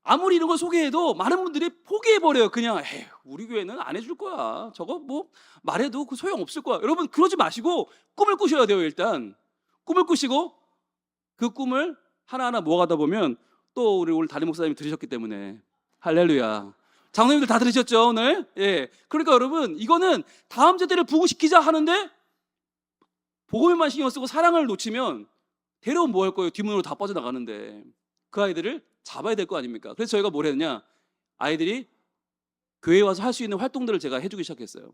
아무리 이런 걸 소개해도 많은 분들이 포기해버려요. 그냥 에휴, 우리 교회는 안 해줄 거야. 저거 뭐 말해도 그 소용없을 거야. 여러분, 그러지 마시고 꿈을 꾸셔야 돼요. 일단 꿈을 꾸시고 그 꿈을 하나하나 모아가다 보면, 또 우리 오늘 담임 목사님이 들으셨기 때문에 할렐루야. 장로님들 다 들으셨죠 오늘? 예. 그러니까 여러분, 이거는 다음 세대를 부흥시키자 하는데 복음에만 신경 쓰고 사랑을 놓치면 데려온 뭐 할 거예요? 뒷문으로 다 빠져나가는데. 그 아이들을 잡아야 될 거 아닙니까? 그래서 저희가 뭘 했냐, 아이들이 교회에 와서 할 수 있는 활동들을 제가 해주기 시작했어요.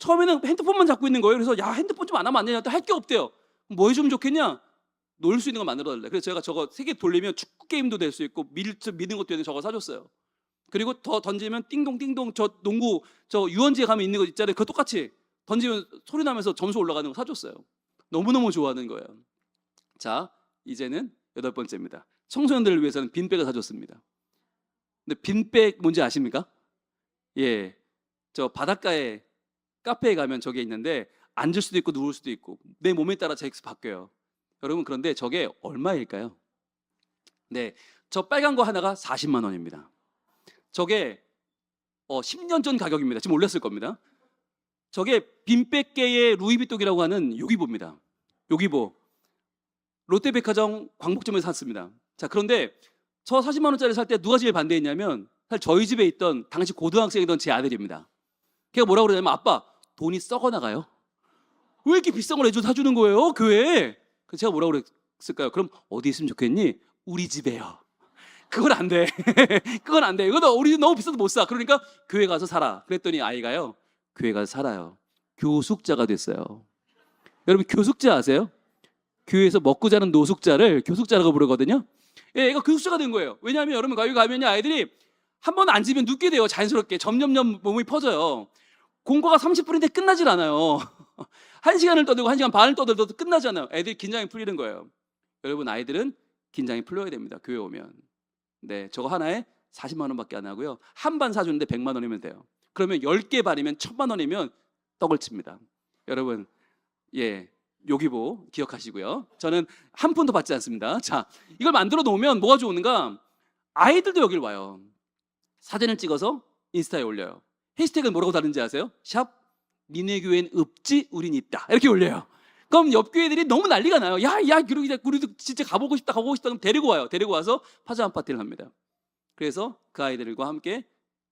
처음에는 핸드폰만 잡고 있는 거예요. 그래서 야, 핸드폰 좀 안 하면 안 되냐? 할 게 없대요. 뭐 해주면 좋겠냐? 놀 수 있는 거 만들어 달래. 그래서 제가 저거 3개 돌리면 축구 게임도 될 수 있고 미는 것도 있는 저거 사줬어요. 그리고 더 던지면 띵동띵동 저 농구 저 유원지에 가면 있는 거 있잖아요. 그거 똑같이 던지면 소리 나면서 점수 올라가는 거 사줬어요. 너무너무 좋아하는 거예요. 자, 이제는 8번째입니다. 청소년들을 위해서는 빈백을 사줬습니다. 근데 빈백 뭔지 아십니까? 예, 저 바닷가에 카페에 가면 저게 있는데 앉을 수도 있고 누울 수도 있고 내 몸에 따라 제익스 바뀌어요. 여러분, 그런데 저게 얼마일까요? 네, 저 빨간 거 하나가 40만 원입니다. 저게 10년 전 가격입니다. 지금 올렸을 겁니다. 저게 빈백계의 루이비통이라고 하는 요기보입니다. 요기보. 롯데백화점 광복점에서 샀습니다. 자, 그런데 저 40만 원짜리 살 때 누가 제일 반대했냐면 사실 저희 집에 있던 당시 고등학생이던 제 아들입니다. 걔가 뭐라고 그러냐면 아빠, 돈이 썩어 나가요. 왜 이렇게 비싼 걸 사주는 거예요? 교회에. 그래서 제가 뭐라고 그랬을까요? 그럼 어디 있으면 좋겠니? 우리 집에요. 그건 안 돼. 그건 안 돼. 이거 우리 집 너무 비싸서 못 사. 그러니까 교회 가서 살아. 그랬더니 아이가요, 교회 가서 살아요. 교숙자가 됐어요. 여러분, 교숙자 아세요? 교회에서 먹고 자는 노숙자를 교숙자라고 부르거든요. 예, 얘가 교숙자가 된 거예요. 왜냐하면 여러분, 거기 가면 아이들이 한 번 앉으면 눕게 돼요. 자연스럽게 점점점 몸이 퍼져요. 공부가 30분인데 끝나질 않아요. 1시간을 떠들고 1시간 반을 떠들어도 끝나지 않아요. 애들이 긴장이 풀리는 거예요. 여러분, 아이들은 긴장이 풀려야 됩니다. 교회 오면. 네, 저거 하나에 40만 원밖에 안 하고요. 한 반 사주는데 100만 원이면 돼요. 그러면 10개 반이면 1000만 원이면 떡을 칩니다. 여러분, 예, 요기보 기억하시고요. 저는 한 푼도 받지 않습니다. 자, 이걸 만들어 놓으면 뭐가 좋은가? 아이들도 여길 와요. 사진을 찍어서 인스타에 올려요. 해시태그는 뭐라고 다른지 아세요? 샵 니네 교회는 없지 우린 있다, 이렇게 올려요. 그럼 옆 교회들이 너무 난리가 나요. 야, 우리도 진짜 가보고 싶다. 그럼 데리고 와요. 데리고 와서 파자마 파티를 합니다. 그래서 그 아이들과 함께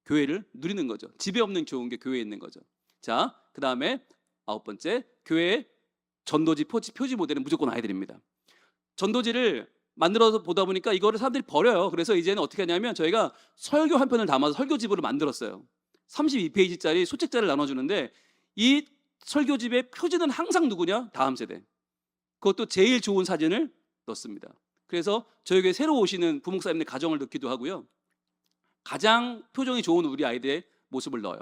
교회를 누리는 거죠. 집에 없는 좋은 게 교회에 있는 거죠. 자, 그 다음에 9번째, 교회의 전도지 표지 모델은 무조건 아이들입니다. 전도지를 만들어서 보다 보니까 이거를 사람들이 버려요. 그래서 이제는 어떻게 하냐면 저희가 설교 한 편을 담아서 설교집으로 만들었어요. 32페이지짜리 소책자를 나눠주는데 이 설교집의 표지는 항상 누구냐? 다음 세대. 그것도 제일 좋은 사진을 넣습니다. 그래서 저희 교회 새로 오시는 부목사님들 가정을 넣기도 하고요. 가장 표정이 좋은 우리 아이들의 모습을 넣어요.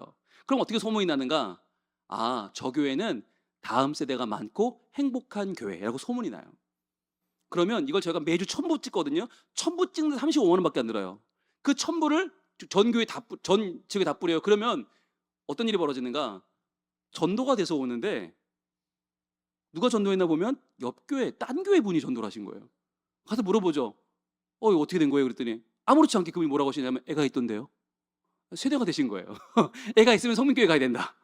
그럼 어떻게 소문이 나는가? 아, 저 교회는 다음 세대가 많고 행복한 교회라고 소문이 나요. 그러면 이걸 저희가 매주 1000부 찍거든요. 1000부 찍는데 35만 원밖에 안 들어요. 그 1000부를 전 지역에 다 뿌려요. 그러면 어떤 일이 벌어지는가? 전도가 돼서 오는데 누가 전도했나 보면 옆 교회, 딴 교회 분이 전도를 하신 거예요. 가서 물어보죠. 이거 어떻게 된 거예요? 그랬더니 아무렇지 않게 그분이 뭐라고 하시냐면 애가 있던데요. 세대가 되신 거예요. 애가 있으면 성민교회 가야 된다.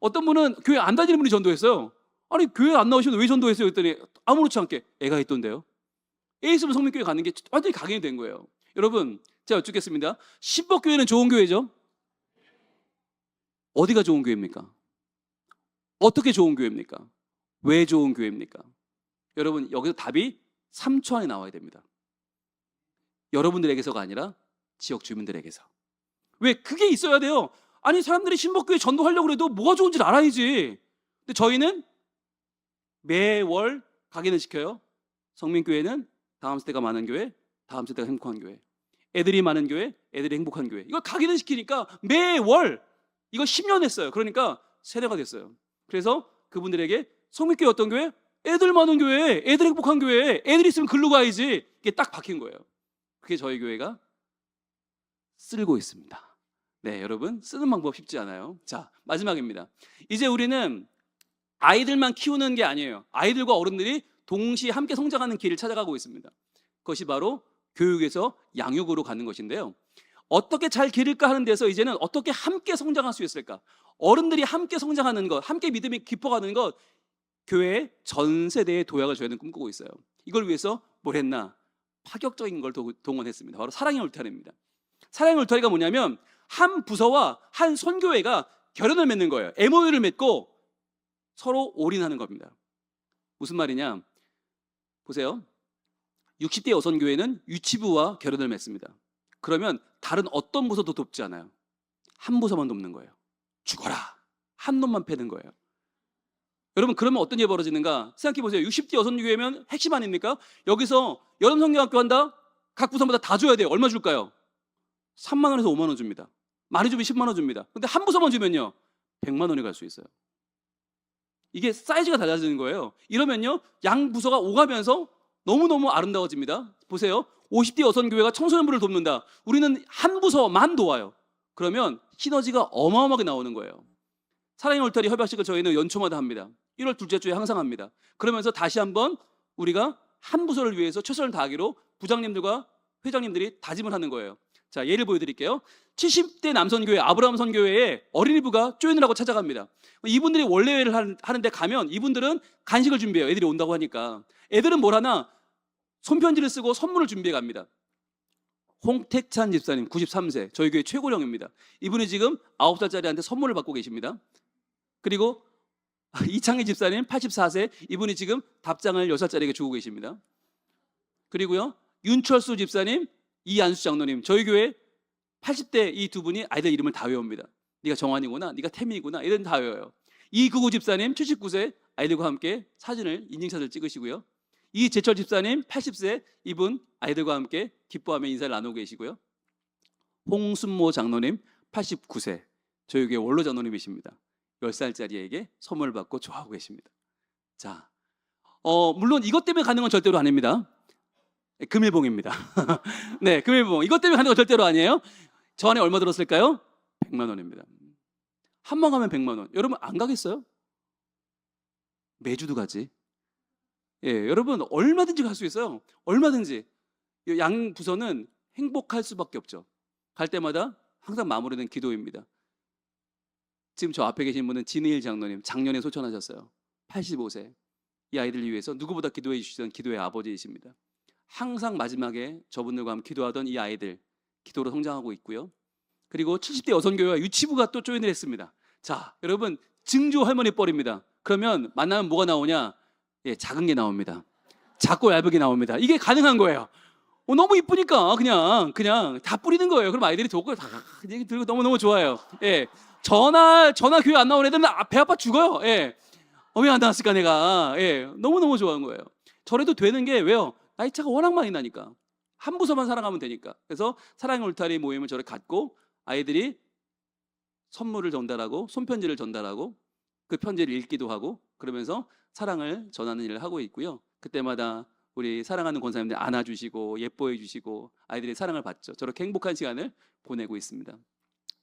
어떤 분은 교회 안 다니는 분이 전도했어요. 아니, 교회 안 나오시는데 왜 전도했어요? 그랬더니 아무렇지 않게 애가 있던데요. 애 있으면 성민교회 가는 게 완전히 각인이 된 거예요. 여러분, 제가 여쭙겠습니다. 신복교회는 좋은 교회죠? 어디가 좋은 교회입니까? 어떻게 좋은 교회입니까? 왜 좋은 교회입니까? 여러분, 여기서 답이 3초 안에 나와야 됩니다. 여러분들에게서가 아니라 지역 주민들에게서. 왜? 그게 있어야 돼요. 아니, 사람들이 신복교회 전도하려고 해도 뭐가 좋은지를 알아야지. 근데 저희는 매월 각인을 시켜요. 성민교회는 다음 세대가 많은 교회, 다음 세대가 행복한 교회. 애들이 많은 교회, 애들이 행복한 교회. 이걸 각인을 시키니까 매월 이거 10년 했어요. 그러니까 세대가 됐어요. 그래서 그분들에게 성민교회 어떤 교회? 애들 많은 교회, 애들 행복한 교회, 애들 있으면 글로 가야지. 이게 딱 박힌 거예요. 그게 저희 교회가 쓸고 있습니다. 네, 여러분, 쓰는 방법 쉽지 않아요. 자, 마지막입니다. 이제 우리는 아이들만 키우는 게 아니에요. 아이들과 어른들이 동시에 함께 성장하는 길을 찾아가고 있습니다. 그것이 바로 교육에서 양육으로 가는 것인데요. 어떻게 잘 기를까 하는 데서 이제는 어떻게 함께 성장할 수 있을까? 어른들이 함께 성장하는 것, 함께 믿음이 깊어가는 것, 교회 전 세대의 도약을 저희는 꿈꾸고 있어요. 이걸 위해서 뭘 했나? 파격적인 걸 동원했습니다. 바로 사랑의 울타리입니다. 사랑의 울타리가 뭐냐면 한 부서와 한 선교회가 결연을 맺는 거예요. MOU를 맺고 서로 올인하는 겁니다. 무슨 말이냐? 보세요. 60대 여선교회는 유치부와 결연을 맺습니다. 그러면 다른 어떤 부서도 돕지 않아요. 한 부서만 돕는 거예요. 죽어라. 한 놈만 패는 거예요. 여러분 그러면 어떤 일이 벌어지는가 생각해 보세요. 60대 여성교회면 핵심 아닙니까? 여기서 여름성경학교 한다? 각 부서마다 다 줘야 돼요. 얼마 줄까요? 3만 원에서 5만 원 줍니다. 많이 주면 10만 원 줍니다. 근데 한 부서만 주면요 100만 원이 갈 수 있어요. 이게 사이즈가 달라지는 거예요. 이러면요 양 부서가 오가면서 너무너무 아름다워집니다. 보세요. 50대 여성교회가 청소년부를 돕는다. 우리는 한 부서만 도와요. 그러면 시너지가 어마어마하게 나오는 거예요. 사랑의 울타리 협약식을 저희는 연초마다 합니다. 1월 둘째 주에 항상 합니다. 그러면서 다시 한번 우리가 한 부서를 위해서 최선을 다하기로 부장님들과 회장님들이 다짐을 하는 거예요. 자, 예를 보여드릴게요. 70대 남선교회 아브라함 선교회에 어린이부가 조인을 찾아갑니다. 이분들이 원래회를 하는데 가면 이분들은 간식을 준비해요. 애들이 온다고 하니까. 애들은 뭘 하나? 손편지를 쓰고 선물을 준비해 갑니다. 홍택찬 집사님 93세 저희 교회 최고령입니다. 이분이 지금 9살짜리한테 선물을 받고 계십니다. 그리고 이창희 집사님 84세 이분이 지금 답장을 10살짜리에게 주고 계십니다. 그리고요 윤철수 집사님 이안수 장로님 저희 교회 80대 이 두 분이 아이들 이름을 다 외웁니다. 네가 정환이구나 네가 태민이구나 이런 다 외워요. 이구구 집사님 79세 아이들과 함께 인증사진을 찍으시고요. 이재철 집사님 80세 이분 아이들과 함께 기뻐하며 인사를 나누고 계시고요. 홍순모 장로님 89세 저희 교회 원로 장로님이십니다. 10살짜리에게 선물을 받고 좋아하고 계십니다. 자, 물론 이것 때문에 가는 건 절대로 아닙니다. 금일봉입니다. 네, 금일봉. 이것 때문에 가는 건 절대로 아니에요. 저 안에 얼마 들었을까요? 100만 원입니다. 한 번 가면 100만 원. 여러분 안 가겠어요? 매주도 가지. 예, 여러분 얼마든지 갈 수 있어요. 얼마든지. 양 부서는 행복할 수밖에 없죠. 갈 때마다 항상 마무리는 기도입니다. 지금 저 앞에 계신 분은 진의일 장로님 작년에 소천하셨어요. 85세. 이 아이들을 위해서 누구보다 기도해 주시던 기도의 아버지이십니다. 항상 마지막에 저분들과 함께 기도하던 이 아이들 기도로 성장하고 있고요. 그리고 70대 여성교회와 유치부가 또 조인을 했습니다. 자, 여러분 증조 할머니 뻘입니다. 그러면 만나면 뭐가 나오냐? 예, 작은 게 나옵니다. 작고 얇은 게 나옵니다. 이게 가능한 거예요. 너무 이쁘니까 그냥 다 뿌리는 거예요. 그럼 아이들이 독을 다 들고 너무너무 좋아요. 예. 전화 교회 안 나온 애들은 배 아파 죽어요. 예. 왜 안 나왔을까 내가. 예. 너무너무 좋아하는 거예요. 저래도 되는 게 왜요? 나이 차가 워낙 많이 나니까. 한 부서만 살아가면 되니까. 그래서 사랑의 울타리 모임을 저를 갖고 아이들이 선물을 전달하고 손편지를 전달하고 그 편지를 읽기도 하고 그러면서 사랑을 전하는 일을 하고 있고요. 그때마다 우리 사랑하는 권사님들 안아주시고 예뻐해 주시고 아이들이 사랑을 받죠. 저렇게 행복한 시간을 보내고 있습니다.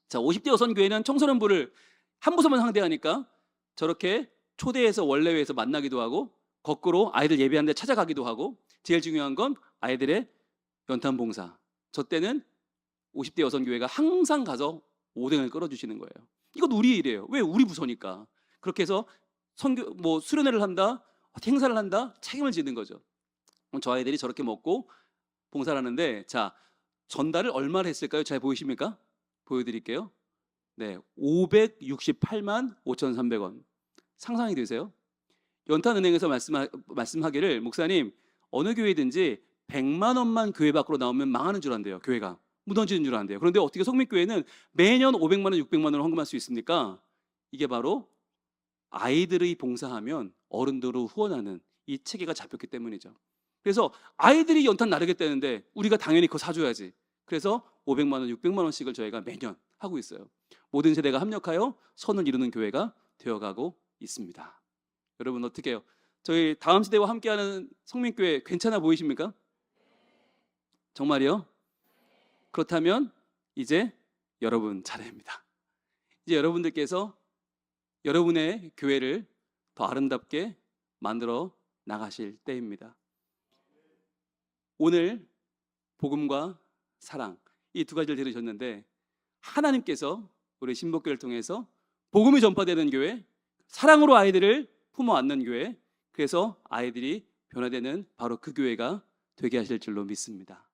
자, 50대 여성교회는 청소년부를 한 부서만 상대하니까 저렇게 초대해서 원래회에서 만나기도 하고 거꾸로 아이들 예배하는 데 찾아가기도 하고 제일 중요한 건 아이들의 연탄 봉사. 저 때는 50대 여성교회가 항상 가서 오뎅을 끌어주시는 거예요. 이건 우리 일이에요. 왜? 우리 부서니까. 그렇게 해서 수련회를 한다, 행사를 한다, 책임을 지는 거죠. 저 아이들이 저렇게 먹고 봉사를 하는데 자, 전달을 얼마를 했을까요? 잘 보이십니까? 보여드릴게요. 네, 568만 5,300원. 상상이 되세요? 연탄은행에서 말씀하기를 목사님 어느 교회든지 100만 원만 교회 밖으로 나오면 망하는 줄 안대요. 교회가 무너지는 줄 안대요. 그런데 어떻게 성민교회는 매년 500만 원, 600만 원을 헌금할 수 있습니까? 이게 바로 아이들의 봉사하면 어른들로 후원하는 이 체계가 잡혔기 때문이죠. 그래서 아이들이 연탄 나르겠다는데 우리가 당연히 그거 사줘야지. 그래서 500만 원, 600만 원씩을 저희가 매년 하고 있어요. 모든 세대가 합력하여 선을 이루는 교회가 되어가고 있습니다. 여러분 어떻게 해요? 저희 다음 세대와 함께하는 성민교회 괜찮아 보이십니까? 정말이요? 그렇다면 이제 여러분 차례입니다. 이제 여러분들께서 여러분의 교회를 더 아름답게 만들어 나가실 때입니다. 오늘 복음과 사랑 이 두 가지를 들으셨는데 하나님께서 우리 신복교회를 통해서 복음이 전파되는 교회, 사랑으로 아이들을 품어 안는 교회, 그래서 아이들이 변화되는 바로 그 교회가 되게 하실 줄로 믿습니다.